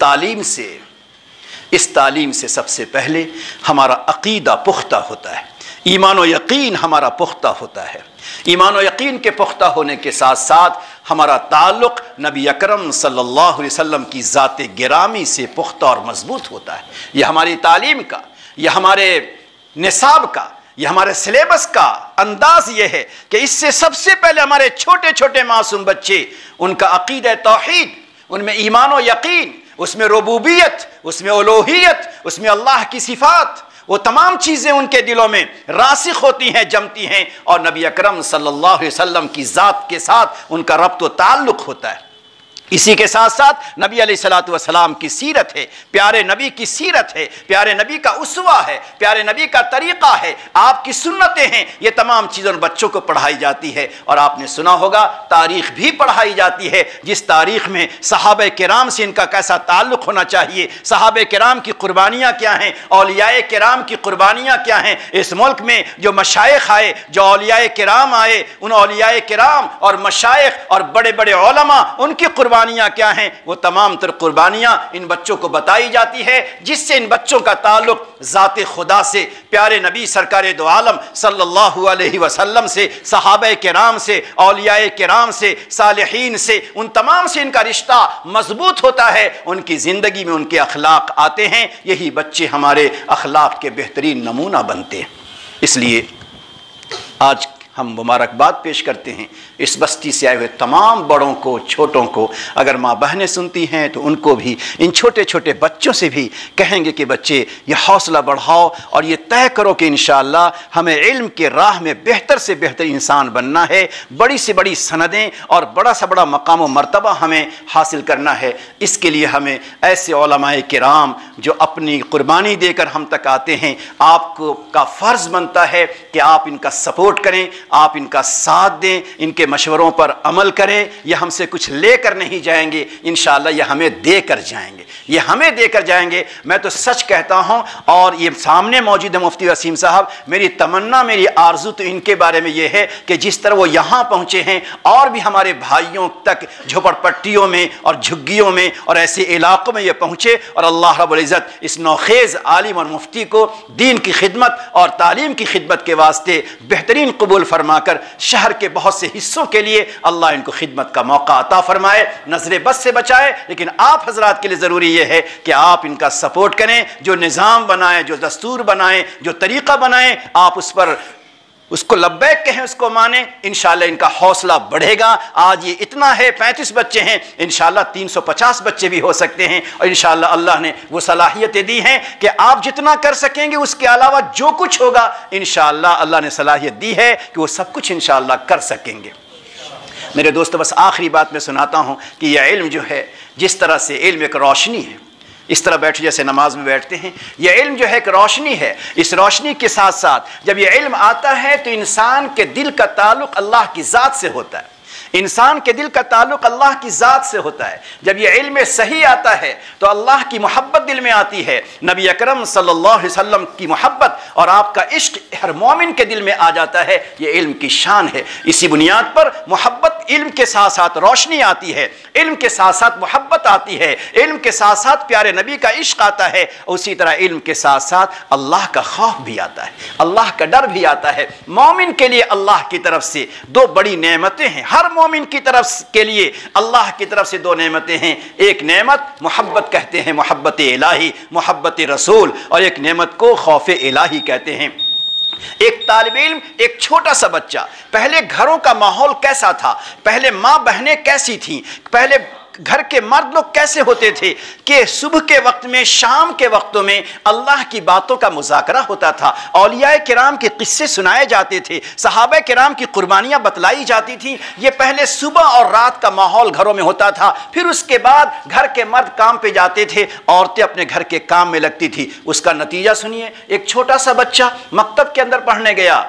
तालीम से सबसे पहले हमारा अकीदा पुख्ता होता है, ईमान व यकीन हमारा पुख्ता होता है। ईमान व यकीन के पुख्ता होने के साथ साथ हमारा ताल्लुक़ नबी अकरम सल्लल्लाहु अलैहि वसल्लम की ज़ात गिरामी से पुख्ता और मजबूत होता है। यह हमारी तालीम का, यह हमारे निसाब का, यह हमारे सिलेबस का अंदाज ये है कि इससे सबसे पहले हमारे छोटे छोटे मासूम बच्चे, उनका अकीदा तौहीद, उनमें ईमान व यकीन, उसमें रुबूबियत, उसमें उलूहियत, उसमें अल्लाह की सिफात, वो तमाम चीज़ें उनके दिलों में रासिख होती हैं, जमती हैं और नबी अकरम सल्लल्लाहु अलैहि वसल्लम की ज़ात के साथ उनका रब्त व ताल्लुक़ होता है। इसी के साथ साथ नबी अलैहिस्सलातु वस्सलाम की सीरत है, प्यारे नबी की सीरत है, प्यारे नबी का उसवा है, प्यारे नबी का तरीक़ा है, आपकी सुन्नतें हैं। ये तमाम चीज़ें बच्चों को पढ़ाई जाती है। और आपने सुना होगा तारीख़ भी पढ़ाई जाती है, जिस तारीख़ में सहाबे किराम से इनका कैसा ताल्लुक़ होना चाहिए, सहाबे किराम की कुर्बानियाँ क्या हैं, औलियाए किराम की कुर्बानियाँ क्या हैं। इस मुल्क में जो मशाइख आए, जो औलियाए किराम आए, उन औलियाए किराम और मशाइख और बड़े बड़े उलमा, उनकी कुर्बानियाँ क्या हैं, वो तमाम तर कुर्बानियाँ इन बच्चों को बताई जाती है, जिससे इन बच्चों का ताल्लुक़ ज़ाते खुदा से, प्यारे नबी सरकार दो आलम सल्लल्लाहु अलैहि वसल्लम से, सहाबे किराम से, औलियाए किराम से, सालिहीन से, उन तमाम से इनका रिश्ता मजबूत होता है। उनकी ज़िंदगी में उनके अखलाक आते हैं, यही बच्चे हमारे अखलाक के बेहतरीन नमूना बनते हैं। इसलिए आज हम मुबारकबाद पेश करते हैं इस बस्ती से आए हुए तमाम बड़ों को, छोटों को। अगर माँ बहनें सुनती हैं तो उनको भी, इन छोटे छोटे बच्चों से भी कहेंगे कि बच्चे ये हौसला बढ़ाओ और ये तय करो कि इंशाअल्लाह हमें इल्म के राह में बेहतर से बेहतर इंसान बनना है, बड़ी से बड़ी सनदें और बड़ा से बड़ा मकाम व मर्तबा हमें हासिल करना है। इसके लिए हमें ऐसे उलमाए किराम जो अपनी कुर्बानी देकर हम तक आते हैं, आपको का फ़र्ज़ बनता है कि आप इनका सपोर्ट करें, आप इनका साथ दें, इनके मशवरों पर अमल करें। यह हमसे कुछ लेकर नहीं जाएंगे, इंशाअल्लाह यह हमें देकर जाएंगे, ये हमें देकर जाएंगे। मैं तो सच कहता हूँ, और ये सामने मौजूद है मुफ्ती वसीम साहब, मेरी तमन्ना, मेरी आरजू तो इनके बारे में ये है कि जिस तरह वो यहाँ पहुँचे हैं और भी हमारे भाइयों तक झोपड़पट्टियों में और झुग्गियों में और ऐसे इलाकों में ये पहुँचे, और अल्लाह रब्बुल इज़्ज़त इस नौखेज़ आलिम और मुफ्ती को दीन की खिदमत और तालीम की खिदमत के वास्ते बेहतरीन कबूल फरमा फरमाकर शहर के बहुत से हिस्सों के लिए अल्लाह इनको खिदमत का मौका अता फरमाए, नजर बस से बचाए। लेकिन आप हजरात के लिए ज़रूरी यह है कि आप इनका सपोर्ट करें, जो निज़ाम बनाएं, जो दस्तूर बनाएं, जो तरीक़ा बनाएं, आप उस पर उसको लब्बैक कहें, उसको माने। इंशाअल्लाह इनका हौसला बढ़ेगा। आज ये इतना है, 35 बच्चे हैं, इंशाअल्लाह 350 बच्चे भी हो सकते हैं। और इंशाअल्लाह अल्लाह ने वो सलाहियतें दी हैं कि आप जितना कर सकेंगे उसके अलावा जो कुछ होगा इंशाअल्लाह अल्लाह ने सलाहियत दी है कि वो सब कुछ इंशाअल्लाह कर सकेंगे। मेरे दोस्तों, बस आखिरी बात मैं सुनाता हूँ कि यह इल्म जो है, जिस तरह से इल्म एक रोशनी है, इस तरह बैठ जैसे नमाज में बैठते हैं, यह इल्म जो है एक रोशनी है। इस रोशनी के साथ साथ जब यह इल्म आता है तो इंसान के दिल का ताल्लुक़ अल्लाह की ज़ात से होता है। इंसान के दिल का ताल्लुक़ अल्लाह की ज़ात से होता है। जब यह इल्म सही आता है तो अल्लाह की मोहब्बत दिल में आती है, नबी अकरम सल्लल्लाहु अलैहि वसल्लम की मोहब्बत और आपका इश्क हर मोमिन के दिल में आ जाता है। यह इल्म की शान है। इसी बुनियाद पर मोहब्बत, इल्म के साथ साथ रोशनी आती है, इल्म के साथ साथ मोहब्बत आती है, इल्म के साथ साथ प्यारे नबी का इश्क आता है। उसी तरह इल्म के साथ साथ अल्लाह का खौफ भी आता है, अल्लाह का डर भी आता है। मोमिन के लिए अल्लाह की तरफ से दो बड़ी नेमतें हैं। हर मोमिन की तरफ के लिए अल्लाह की तरफ से दो नेमतें हैं। एक नेमत मोहब्बत कहते हैं, मोहब्बत इलाही, मोहब्बत रसूल, और एक नेमत को खौफ इलाही कहते हैं। एक तालिब इल्म, एक छोटा सा बच्चा, पहले घरों का माहौल कैसा था, पहले माँ बहनें कैसी थीं, पहले घर के मर्द लोग कैसे होते थे कि सुबह के वक्त में, शाम के वक्तों में अल्लाह की बातों का मुज़ाकरा होता था, औलिया किराम के किस्से सुनाए जाते थे, सहाबा किराम की कुर्बानियाँ बतलाई जाती थी। ये पहले सुबह और रात का माहौल घरों में होता था। फिर उसके बाद घर के मर्द काम पे जाते थे, औरतें अपने घर के काम में लगती थी। उसका नतीजा सुनिए, एक छोटा सा बच्चा मकतब के अंदर पढ़ने गया,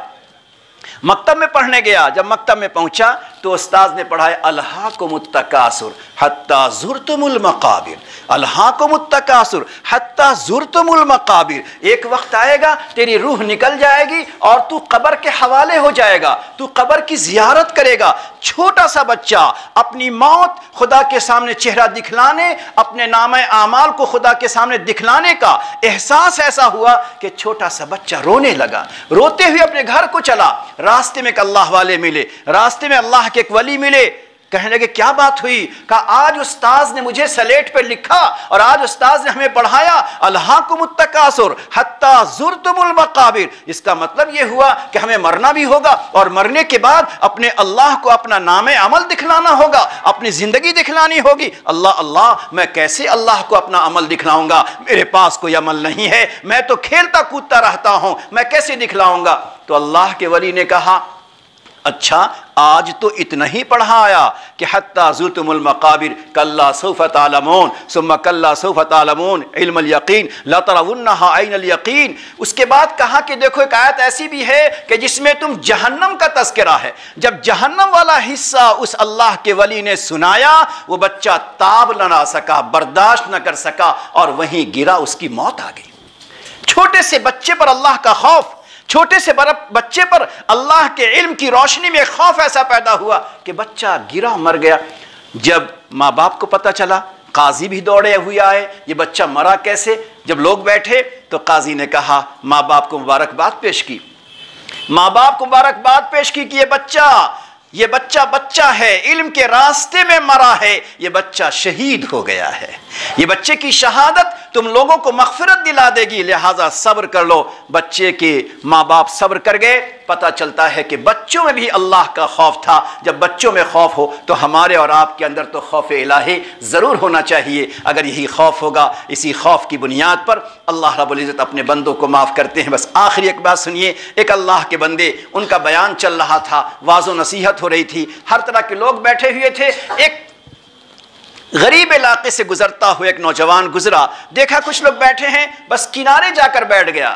मकतब में पढ़ने गया। जब मकतब में पहुंचा तो उस्ताद ने पढ़ाया अल्हाकुमुत तकासुर हत्ता ज़ुरतुमुल मकाबिर, अल्हाकुमुत तकासुर हत्ता ज़ुरतुमुल मकाबिर। एक वक्त आएगा तेरी रूह निकल जाएगी और तू कब्र के हवाले हो जाएगा, तू कब्र की जियारत करेगा। छोटा सा बच्चा अपनी मौत खुदा के सामने चेहरा दिखलाने, अपने नामे आमाल को खुदा के सामने दिखलाने का एहसास ऐसा हुआ कि छोटा सा बच्चा रोने लगा। रोते हुए अपने घर को चला। रास्ते में एक अल्लाह वाले मिले, रास्ते में अल्लाह के एक वली मिले। कहने लगे क्या बात हुई? कहा आज उस्ताद ने मुझे स्लेट पर लिखा और आज उस्ताद ने हमें पढ़ाया अल्हाकुमुत तकासुर हत्ता ज़ुरतुमुल मकाबिर। इसका मतलब यह हुआ कि हमें मरना भी होगा और मरने के बाद अपने अल्लाह को अपना नामे अमल दिखलाना होगा, अपनी जिंदगी दिखलानी होगी। अल्लाह अल्लाह, मैं कैसे अल्लाह को अपना अमल दिखलाऊंगा? मेरे पास कोई अमल नहीं है, मैं तो खेलता कूदता रहता हूं, मैं कैसे दिखलाऊंगा? तो अल्लाह के वली ने कहा अच्छा आज तो इतना ही पढ़ाया कि हत्ता ज़ुरतुमुल मकाबिर कल्ला सौफ़ तालमून सुम्मा कल्ला सौफ़ तालमून इल्मुल यकीन ला तरवुन्नहा ऐनुल यकीन। उसके बाद कहा कि देखो एक आयत ऐसी भी है कि जिसमें तुम जहन्नम का तज़किरा है। जब जहन्नम वाला हिस्सा उस अल्लाह के वली ने सुनाया, वो बच्चा ताब न ला सका, बर्दाश्त न कर सका और वहीं गिरा, उसकी मौत आ गई। छोटे से बच्चे पर अल्लाह का खौफ, छोटे से बच्चे पर अल्लाह के इल्म की रोशनी में खौफ ऐसा पैदा हुआ कि बच्चा गिरा, मर गया। जब माँ बाप को पता चला, काजी भी दौड़े हुए आए, ये बच्चा मरा कैसे? जब लोग बैठे तो काजी ने कहा, माँ बाप को मुबारकबाद पेश की, माँ बाप को मुबारकबाद पेश की कि ये बच्चा बच्चा है, इल्म के रास्ते में मरा है, ये बच्चा शहीद हो गया है। ये बच्चे की शहादत तुम लोगों को मग़फ़िरत दिला देगी, लिहाजा सब्र कर लो। बच्चे के माँ बाप सब्र कर गए। पता चलता है कि बच्चों में भी अल्लाह का खौफ था। जब बच्चों में खौफ हो तो हमारे और आपके अंदर तो खौफ इलाही ज़रूर होना चाहिए। अगर यही खौफ होगा, इसी खौफ की बुनियाद पर अल्लाह रब्बुल इज़्ज़त अपने बंदों को माफ़ करते हैं। बस आखिरी एक बात सुनिए, एक अल्लाह के बंदे, उनका बयान चल रहा था, वाज़ो नसीहत हो रही थी, हर तरह के लोग बैठे हुए थे। एक गरीब इलाके से गुजरता हुआ एक नौजवान गुजरा, देखा कुछ लोग बैठे हैं, बस किनारे जाकर बैठ गया,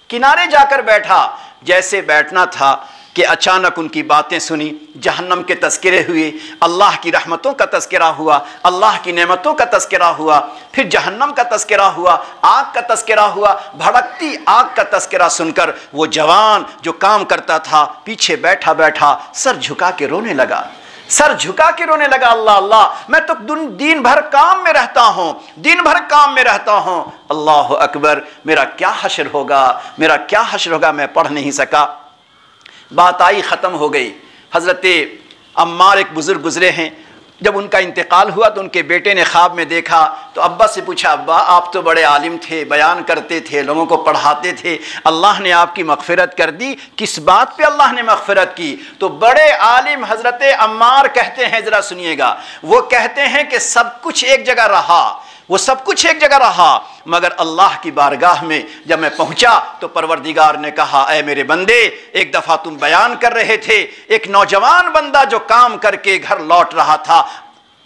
किनारे जाकर बैठा। जैसे बैठना था कि अचानक उनकी बातें सुनी, जहन्नम के तज़किरे हुए, अल्लाह की रहमतों का तज़किरा हुआ, अल्लाह की नेमतों का तज़किरा हुआ, फिर जहन्नम का तज़किरा हुआ, आग का तज़किरा हुआ। भड़कती आग का तज़किरा सुनकर वो जवान जो काम करता था पीछे बैठा बैठा सर झुका के रोने लगा, सर झुका के रोने लगा। अल्लाह अल्लाह, मैं तो दिन भर काम में रहता हूँ, दिन भर काम में रहता हूँ। अल्लाह अकबर, मेरा क्या हश्र होगा, मेरा क्या हश्र होगा, मैं पढ़ नहीं सका। बात आई, ख़त्म हो गई। हज़रत अम्मार एक बुज़ुर्ग गुज़रे हैं, जब उनका इंतकाल हुआ तो उनके बेटे ने ख्वाब में देखा, तो अब्बा से पूछा, अब्बा आप तो बड़े आलिम थे, बयान करते थे, लोगों को पढ़ाते थे, अल्लाह ने आपकी मग़फ़िरत कर दी, किस बात पे अल्लाह ने मग़फ़िरत की? तो बड़े आलिम हज़रत अम्मार कहते हैं, ज़रा सुनिएगा, वो कहते हैं कि सब कुछ एक जगह रहा, वो सब कुछ एक जगह रहा, मगर अल्लाह की बारगाह में जब मैं पहुंचा तो परवरदिगार ने कहा, ऐ मेरे बंदे, एक दफ़ा तुम बयान कर रहे थे, एक नौजवान बंदा जो काम करके घर लौट रहा था,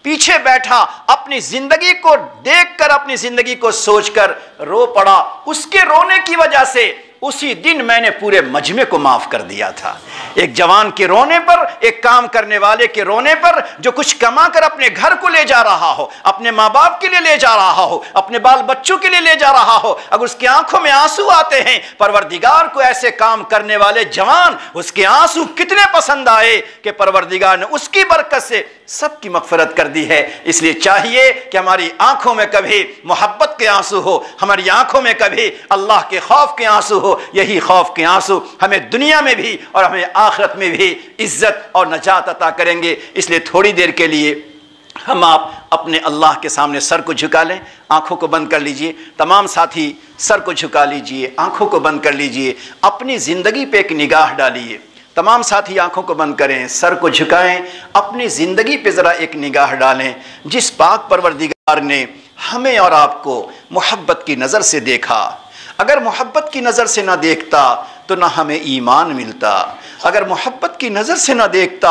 पीछे बैठा, अपनी जिंदगी को देखकर, अपनी जिंदगी को सोचकर रो पड़ा, उसके रोने की वजह से उसी दिन मैंने पूरे मजमे को माफ कर दिया था। एक जवान के रोने पर, एक काम करने वाले के रोने पर, जो कुछ कमा कर अपने घर को ले जा रहा हो, अपने माँ बाप के लिए ले जा रहा हो, अपने बाल बच्चों के लिए ले जा रहा हो, अगर उसकी आंखों में आंसू आते हैं, परवरदिगार को ऐसे काम करने वाले जवान, उसके आंसू कितने पसंद आए कि परवरदिगार ने उसकी बरकत से सबकी मग़फ़िरत कर दी है। इसलिए चाहिए कि हमारी आंखों में कभी मोहब्बत के आंसू हो, हमारी आंखों में कभी अल्लाह के खौफ के आंसू हो। यही खौफ के आंसू हमें दुनिया में भी और हमें आखिरत में भी इज्जत और नजात अता करेंगे। इसलिए थोड़ी देर के लिए हम आप अपने अल्लाह के सामने सर को झुका लें, आंखों को बंद कर लीजिए। तमाम साथी सर को झुका लीजिए, आंखों को बंद कर लीजिए, अपनी ज़िंदगी पे एक निगाह डालिए। तमाम साथी आंखों को बंद करें, सर को झुकाएं, अपनी ज़िंदगी पे ज़रा एक निगाह डालें। जिस पाक परवरदिगार ने हमें और आपको मोहब्बत की नज़र से देखा, अगर मोहब्बत की नज़र से ना देखता तो ना हमें ईमान मिलता, अगर मोहब्बत की नज़र से ना देखता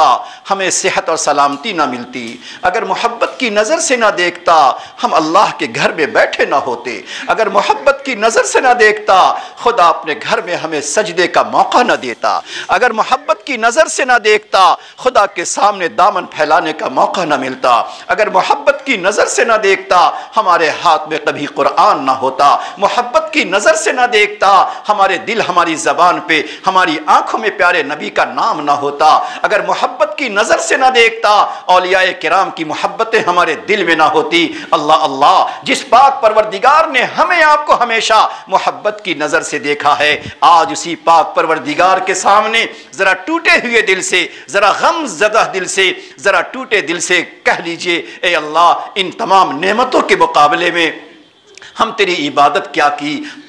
हमें सेहत और सलामती ना मिलती, अगर मोहब्बत की नज़र से ना देखता हम अल्लाह के घर में बैठे ना होते, अगर मोहब्बत की नज़र से ना देखता खुदा अपने घर में हमें सजदे का मौका ना देता, अगर मोहब्बत की नज़र से ना देखता खुदा के सामने दामन फैलाने का मौका ना मिलता, अगर मोहब्बत की नज़र से ना देखता हमारे हाथ में कभी कुरान ना होता, मोहब्बत की नज़र से ना देखता हमारे दिल, हमारी ज़बान पे, हमारी आंखों में प्यारे नबी का नाम ना होता, अगर मोहब्बत की नजर से ना देखता औलियाए किराम की मोहब्बतें हमारे दिल में ना होती। अल्लाह अल्लाह, जिस पाक परवरदिगार ने हमें आपको हमेशा मोहब्बत की नजर से देखा है, आज उसी पाक परवरदिगार के सामने जरा टूटे हुए दिल से, जरा गम ज़दा दिल से, जरा टूटे दिल से कह लीजिए, ए अल्लाह, इन तमाम नेमतों के मुकाबले में हम तेरी इबादत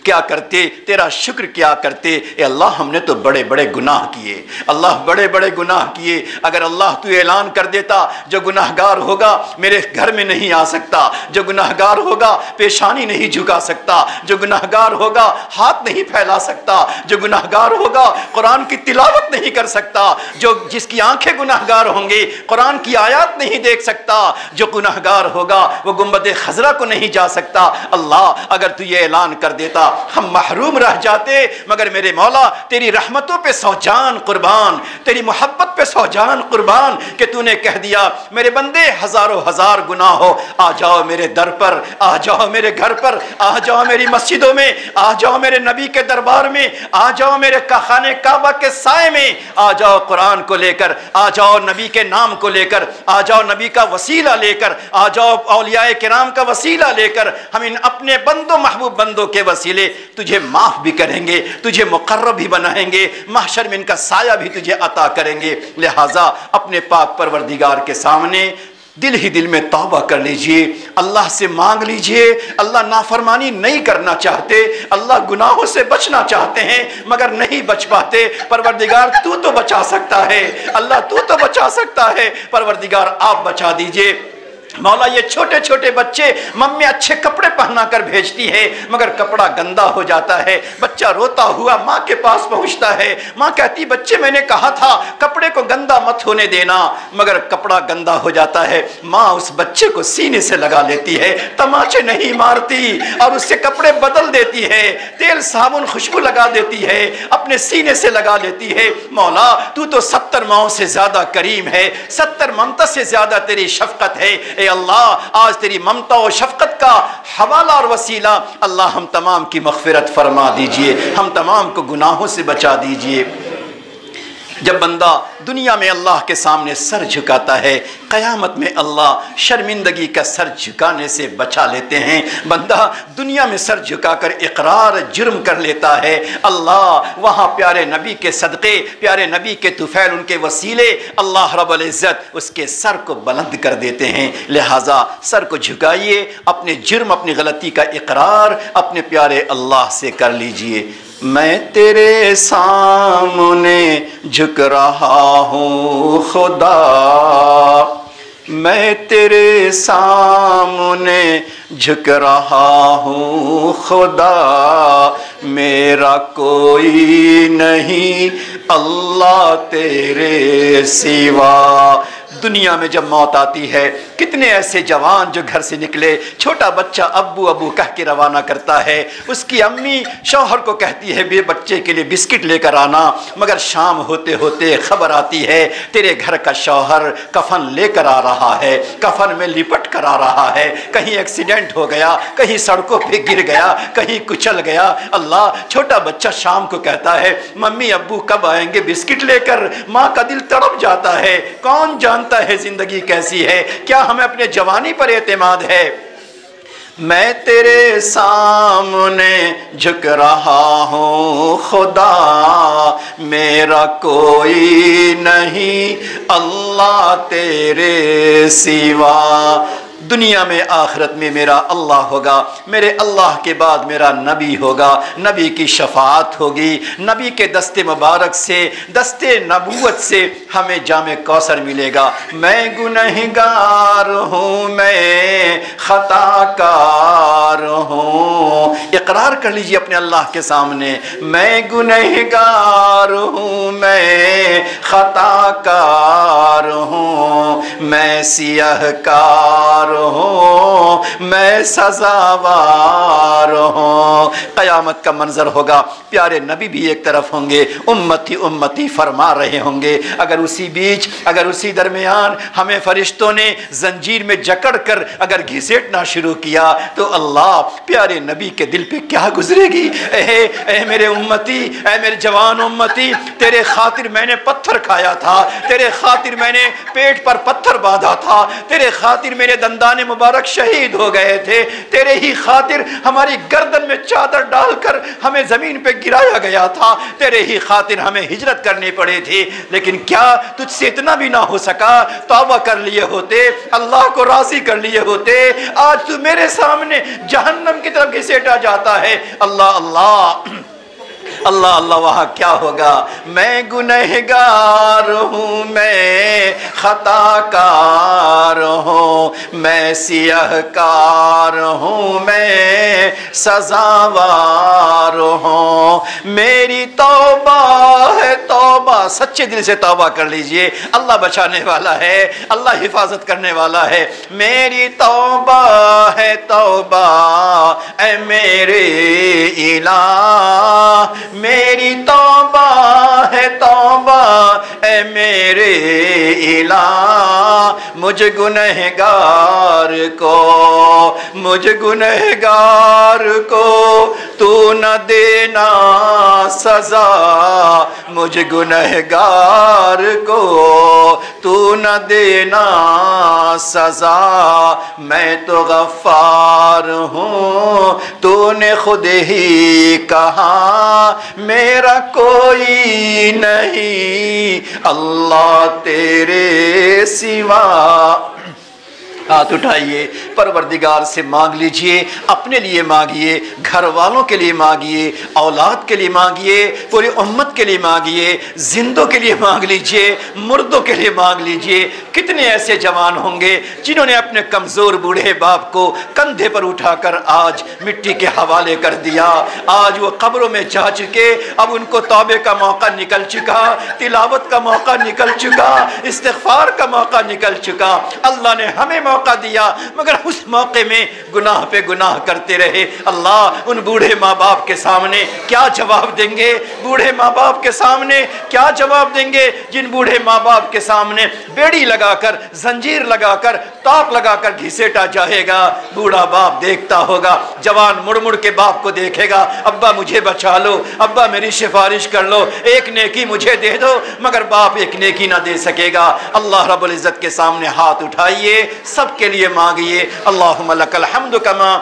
क्या करते, तेरा शुक्र क्या करते। ए अल्लाह, हमने तो बड़े बड़े गुनाह किए, अल्लाह बड़े बड़े गुनाह किए। अगर अल्लाह तू ऐलान कर देता जो गुनाहगार होगा मेरे घर में नहीं आ सकता, जो गुनाहगार होगा पेशानी नहीं झुका सकता, जो गुनाहगार होगा हाथ नहीं फैला सकता, जो गुनाहगार होगा कुरान की तिलावत नहीं कर सकता, जो जिसकी आंखें गुनाहगार होंगे कुरान की आयत नहीं देख सकता, जो गुनाहगार होगा वो गुंबद खजरा को नहीं जा सकता। अल्लाह, अगर तू ये ऐलान कर देता हम महरूम रह जाते, मगर मेरे मौला तेरी रहमतों पे सौ जान कुर्बान, तेरी मोहब्बत पे सौ जान कुर्बान कि तूने कह दिया मेरे बंदे हजारों हजार गुनाह हो, आ जाओ मेरे दर पर, आ जाओ मेरे घर पर, आ जाओ मेरी मस्जिदों में, आ जाओ मेरे नबी के दरबार में, आ जाओ मेरे खाने काबा के साए में, आ जाओ कुरान को लेकर, आ जाओ नबी के नाम को लेकर, आ जाओ नबी का वसीला लेकर, आ जाओ औलियाए किराम का वसीला लेकर। हम इन अपने बंदों महबूब बंदों के वसीले तुझे माफ भी करेंगे, तुझे मुकर्रब भी बनाएंगे, महशर में इनका साया भी तुझे अता करेंगे। लिहाजा अपने पाक परवरदिगार के सामने दिल ही दिल में तौबा कर लीजिए, अल्लाह से मांग लीजिए। अल्लाह नाफरमानी नहीं करना चाहते, अल्लाह गुनाहों से बचना चाहते हैं मगर नहीं बच पाते। परवरदिगार तू तो बचा सकता है, अल्लाह तू तो बचा सकता है, परवरदिगार आप बचा दीजिए। मौला, ये छोटे छोटे बच्चे मम्मी अच्छे कपड़े पहना कर भेजती है मगर कपड़ा गंदा हो जाता है, बच्चा रोता हुआ माँ के पास पहुँचता है, माँ कहती बच्चे मैंने कहा था कपड़े को गंदा मत होने देना, मगर कपड़ा गंदा हो जाता है। माँ उस बच्चे को सीने से लगा लेती है, तमाचे नहीं मारती और उससे कपड़े बदल देती है, तेल साबुन खुशबू लगा देती है, अपने सीने से लगा लेती है। मौला, तू तो 70 माओं से ज्यादा करीम है, 70 ममता से ज्यादा तेरी शफकत है। ए अल्लाह, आज तेरी ममता और शफकत का हवाला और वसीला अल्लाह हम तमाम की मग़फ़िरत फरमा दीजिए, हम तमाम को गुनाहों से बचा दीजिए। जब बंदा दुनिया में अल्लाह के सामने सर झुकाता है, क़यामत में अल्लाह शर्मिंदगी का सर झुकाने से बचा लेते हैं। बंदा दुनिया में सर झुकाकर इकरार जुर्म कर लेता है, अल्लाह वहाँ प्यारे नबी के सदक़े, प्यारे नबी के तुफ़ैल, उनके वसीले अल्लाह रब्बुल इज़्ज़त उसके सर को बुलंद कर देते हैं। लिहाजा सर को झुकाइए, अपने जुर्म, अपनी गलती का इकरार अपने प्यारे अल्लाह से कर लीजिए। मैं तेरे सामने झुक रहा हूँ खुदा, मैं तेरे सामने झुक रहा हूँ खुदा, मेरा कोई नहीं अल्लाह तेरे सिवा। दुनिया में जब मौत आती है, कितने ऐसे जवान जो घर से निकले, छोटा बच्चा अब्बू अब्बू कह के रवाना करता है, उसकी अम्मी शौहर को कहती है बे बच्चे के लिए बिस्किट लेकर आना, मगर शाम होते होते खबर आती है तेरे घर का शौहर कफन लेकर आ रहा है, कफन में लिपट कर आ रहा है, कहीं एक्सीडेंट हो गया, कहीं सड़कों पे गिर गया, कहीं कुचल गया। अल्लाह, छोटा बच्चा शाम को कहता है मम्मी अब्बू कब आएंगे बिस्किट लेकर। माँ का दिल तड़प जाता है, कौन जानता है जिंदगी कैसी है, क्या हमें अपने जवानी पर एतमाद है। मैं तेरे सामने झुक रहा हूँ खुदा, मेरा कोई नहीं अल्लाह तेरे सिवा। दुनिया में आखिरत में मेरा अल्लाह होगा, मेरे अल्लाह के बाद मेरा नबी होगा, नबी की शफाअत होगी, नबी के दस्ते मुबारक से, दस्ते नबूवत से हमें जामे कौसर मिलेगा। मैं गुनहगार हूँ, मैं खताकार हूँ। इकरार कर लीजिए अपने अल्लाह के सामने, मैं गुनहगार हूँ, मैं खताकार हूँ, मैं सियाहकार हूँ, मैं सजावार हूँ। क़यामत का मंजर होगा, प्यारे नबी भी एक तरफ होंगे, उम्मती उम्मती फरमा रहे होंगे। अगर उसी बीच, अगर उसी दरमियान हमें फरिश्तों ने जंजीर में जकड़ कर अगर घिसेटना शुरू किया तो अल्लाह प्यारे नबी के दिल पे क्या गुजरेगी। ए मेरे उम्मती, ए मेरे जवान उम्मती, तेरे खातिर मैंने पत्थर खाया था, तेरे खातिर मैंने पेट पर पत्थर बांधा था, तेरे खातिर मेरे दंदाने मुबारक शहीद हो गए थे, तेरे ही खातिर हमारी गर्दन में चादर डालकर हमें जमीन पे गिराया गया था, तेरे ही खातिर हमें हिजरत करनी पड़ी थी। लेकिन क्या तुझसे इतना भी ना हो सका, तौबा कर लिए होते, अल्लाह को राजी कर लिए होते, आज तू मेरे सामने जहन्नम की तरफ घिसेटा जाता है। अल्लाह अल्लाह अल्लाह अल्लाह, वहाँ क्या होगा। मैं गुनहगार हूँ, मैं खताकार हूँ, मैं सियाहकार हूँ, मैं सजावार हूँ। मेरी तौबा है तौबा, सच्चे दिल से तौबा कर लीजिए, अल्लाह बचाने वाला है, अल्लाह हिफाजत करने वाला है। मेरी तौबा है तौबा ऐ मेरे इलाह, मेरी तौबा है तौबा ऐ मेरे इलाह। मुझ गुनहगार को, मुझ गुनहगार को तू न देना सजा, मुझ गुनहगार को तू न देना सजा। मैं तो गफ्फार हूँ, तूने खुद ही कहा मेरा कोई नहीं अल्लाह तेरे सिवा। हाथ उठाइए, परवरदिगार से मांग लीजिए, अपने लिए मांगिए, घर वालों के लिए मांगिए, औलाद के लिए मांगिए, पूरी उम्मत के लिए मांगिए, जिंदों के लिए मांग लीजिए, मुर्दों के लिए मांग लीजिए। कितने ऐसे जवान होंगे जिन्होंने अपने कमज़ोर बूढ़े बाप को कंधे पर उठाकर आज मिट्टी के हवाले कर दिया। आज वो कब्रों में जा चुके, अब उनको तौबे का मौका निकल चुका, तिलावत का मौका निकल चुका, इस्तिग़फ़ार का मौका निकल चुका। अल्लाह ने हमें मौका मौका दिया, मगर उस मौके में गुनाह पे गुनाह करते रहे। अल्लाह उन बूढ़े माँ बाप के सामने क्या जवाब देंगे? बूढ़े माँ बाप के सामने क्या जवाब देंगे जिन बूढ़े माँ बाप के सामने बेड़ी लगाकर, जंजीर लगाकर, ताक लगाकर घिसेटा जाएगा। बूढ़ा बाप देखता होगा, जवान मुड़ मुड़ के बाप को देखेगा, अब्बा मुझे बचा लो, अब्बा मेरी सिफारिश कर लो, एक नेकी मुझे दे दो, मगर बाप एक नेकी ना दे सकेगा। अल्लाह रब्बुल इज्जत के सामने हाथ उठाइए, सबके लिए मांगिए, अल्लाहुम्मा लकल हम्दु कमा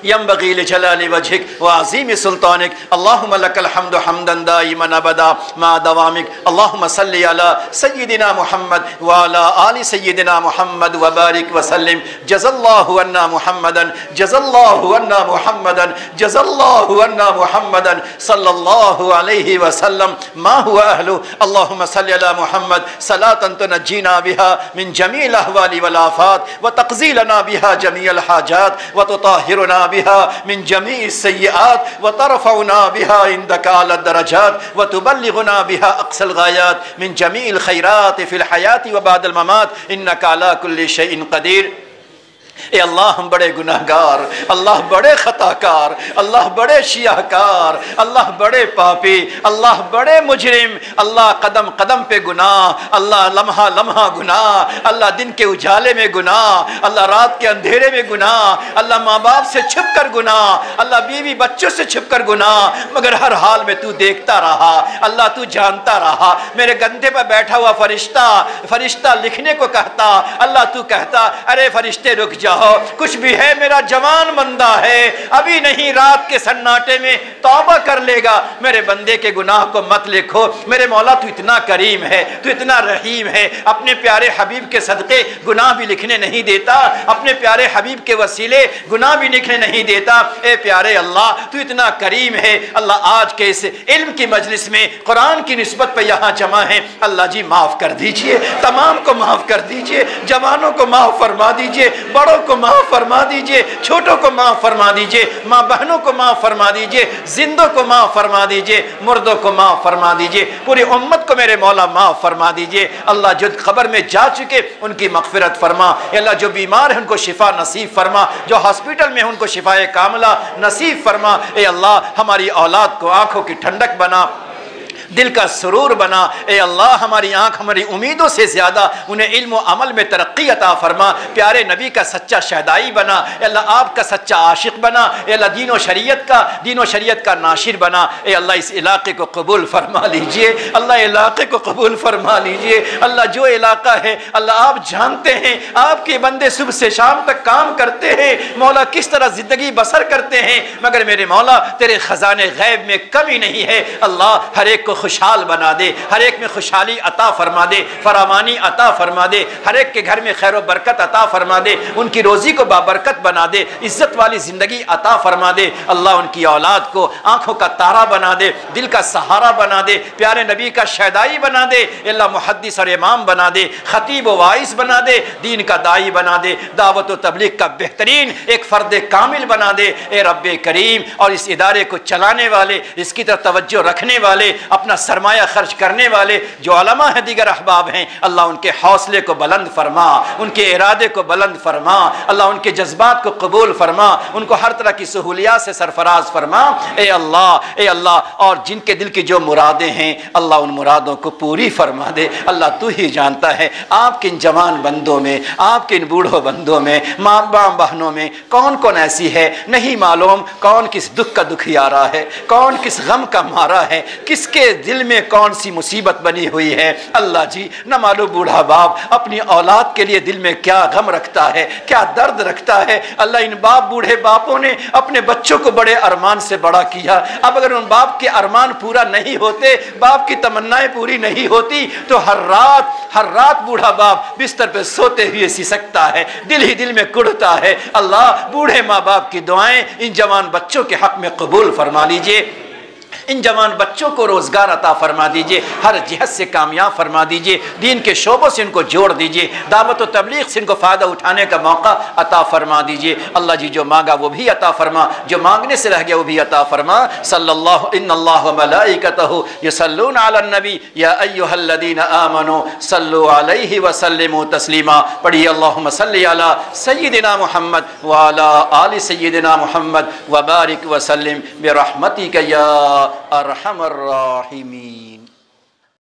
यंबगी लिजलाली वजहिक व अज़ीम सुल्तानिक, अल्लाहुम्मा लकल हम्दु हम्दन दाइमन अबदा मा दवामिक, अल्लाहुम्मा सल्लि अला सय्यिदिना मुहम्मद व अला आलि सय्यिदिना मुहम्मद व बारिक व सल्लिम। जज़ल्लाहु अन्ना मुहम्मदन, जज़ल्लाहु अन्ना मुहम्मदन, जज़ल्लाहु अन्ना मुहम्मदन सल्लल्लाहु अलैहि वसल्लम मा हुवा अहलु। अल्लाहुम्मा सल्लि अला मुहम्मद सलातन तुनज्जीना बिहा मिन जमील अहवाली वल आफात व तक़ज़ी लना बिहा जमीअल हाजात व तुताहिरुना बिहा मिन जमीइ सय्यिआत व तरफ़उना बिहा इंदका अला दरजात व तुबल्लिगुना बिहा अक़सल गायात मिन जमीइल खैरात फ़िल हयाति व बादल ममात इन्नका अला कुल्लि शैइन क़दीर। ए अल्लाह हम बड़े गुनाहगार, अल्लाह बड़े खताकार, अल्लाह बड़े शियाकार, अल्लाह बड़े पापी, अल्लाह बड़े मुजरिम, अल्लाह कदम कदम पे गुनाह, अल्लाह लम्हा लम्हा गुनाह, अल्लाह दिन के उजाले में गुनाह, अल्लाह रात के अंधेरे में गुनाह, अल्लाह माँ बाप से छिप कर गुनाह, अल्लाह बीवी बच्चों से छिप कर गुनाह, मगर हर हाल में तू देखता रहा, अल्लाह तू जानता रहा। मेरे गंदे पर बैठा हुआ फरिश्ता, फरिश्ता लिखने को कहता, अल्लाह तू कहता अरे फरिश्ते रुक जाओ, कुछ भी है मेरा जवान बंदा है, अभी नहीं, रात के सन्नाटे में तौबा कर लेगा, मेरे बंदे के गुनाह को मत लिखो। मेरे मौला तू इतना करीम है, तू इतना रहीम है, अपने प्यारे हबीब के सदक़े गुनाह भी लिखने नहीं देता, अपने प्यारे हबीब के वसीले गुनाह भी लिखने नहीं देता। ए प्यारे अल्लाह तू इतना करीम है। अल्लाह आज के इस इल्म की मजलिस में कुरान की निस्बत पर यहाँ जमा है, अल्लाह जी माफ़ कर दीजिए, तमाम को माफ़ कर दीजिए, जवानों को माफ़ फरमा दीजिए, बड़ों को माफ़ फरमा दीजिए, छोटों को माफ़ फरमा दीजिए, माँ बहनों को माफ़ फरमा दीजिए, जिंदों को माफ़ फरमा दीजिए, मुर्दों को माफ़ फरमा दीजिए, पूरी उम्मत को मेरे मौला माफ़ फरमा दीजिए। अल्लाह जो खबर में जा चुके उनकी मग़फ़िरत फरमा, अल्लाह जो बीमार है उनको शिफा नसीब फरमा, जो हॉस्पिटल में है उनको शिफाए कामिला नसीब फरमा। ए अल्लाह हमारी औलाद को आँखों की ठंडक बना, दिल का सुरूर बना। ए अल्लाह हमारी आँख हमारी उम्मीदों से ज़्यादा उन्हें इल्म व अमल में तरक्की अता फरमा। प्यारे नबी का सच्चा शहदाई बना, अल्लाह आपका सच्चा आशिक बना, अल्लाह दीन व शरीयत का नाशिर बना। ए अल्लाह इस इलाके को कबूल फरमा लीजिए, अल्लाह इलाके को कबूल फरमा लीजिए। अल्लाह जो इलाका है अल्लाह आप जानते हैं, आपके बंदे सुबह से शाम तक काम करते हैं, मौला किस तरह ज़िंदगी बसर करते हैं, मगर मेरे मौला तेरे ख़जाने गैब में कमी नहीं है। अल्लाह हर एक को खुशहाल बना दे, हर एक में खुशहाली अता फरमा दे, फरावानी अता फरमा दे, हर एक के घर में खैर बरकत अता फरमा दे, उनकी रोज़ी को बाबरकत बना दे, इज़्ज़त वाली ज़िंदगी अता फरमा दे। अल्लाह उनकी औलाद को आँखों का तारा बना दे, दिल का सहारा बना दे, प्यारे नबी का शहदाई बना दे, अल्लाह मुहद्दिस और इमाम बना दे, खतीब व वाइस बना दे, दीन का दाई बना दे, दावत व तबलीग का बेहतरीन एक फ़र्द कामिल बना दे। ए रब्बे करीम, और इस इदारे को चलाने वाले, इसकी तरफ तवज्जो रखने वाले, अपना सरमाया खर्च करने वाले जो उलमा हैं, दीगर अहबाब हैं, अल्लाह उनके हौसले को बुलंद फरमा, उनके इरादे को बुलंद फरमा, अल्लाह उनके जज्बात को कबूल फरमा, उनको हर तरह की सहूलियात से सरफराज फरमा। ए अल्लाह, और जिनके दिल की जो मुरादें हैं अल्लाह उन मुरादों को पूरी फरमा दे। अल्लाह तू ही जानता है आपके इन जवान बंदों में, आपके इन बूढ़ों बंदों में, माँ बाप बहनों में कौन कौन ऐसी है नहीं मालूम, कौन किस दुख का दुखियारा है, कौन किस गम का मारा है, किसके दिल में कौन सी मुसीबत बनी हुई है। अल्लाह जी न मालूम बूढ़ा बाप अपनी औलाद के लिए दिल में क्या गम रखता है, क्या दर्द रखता है। अल्लाह इन बूढ़े बापों ने अपने बच्चों को बड़े अरमान से बड़ा किया, अब अगर उन बाप के अरमान पूरा नहीं होते, बाप की तमन्नाएं पूरी नहीं होती, तो हर रात बूढ़ा बाप बिस्तर पे सोते हुए सिसकता है, दिल ही दिल में कुढ़ता है। अल्लाह बूढ़े माँ बाप की दुआएं इन जवान बच्चों के हक में कबूल फरमा लीजिए। इन जवान बच्चों को रोज़गार अता फरमा दीजिए, हर जिहत से कामयाब फरमा दीजिए, दीन के शोबों से इनको जोड़ दीजिए, दावत व तबलीग से इनको फ़ायदा उठाने का मौका अता फरमा दीजिए। अल्लाह जी जो मांगा वो भी अता फरमा, जो मांगने से रह गया वो भी अता फरमा। सल्लल्लाहु इन्नल्लाह व मलाइकतहु युसल्लूना अलन नबी या अय्युहल्लज़ीना आमनू सल्लु अलैहि व सल्लिमू तस्लीमा। पढ़िए अल्लाहुम्मा सल्लि अला सय्यिदिना मुहम्मद व अला आलि सय्यिदिना मुहम्मद व बारिक व सल्लिम बिरहमतिका या अरहमर राहिमीन।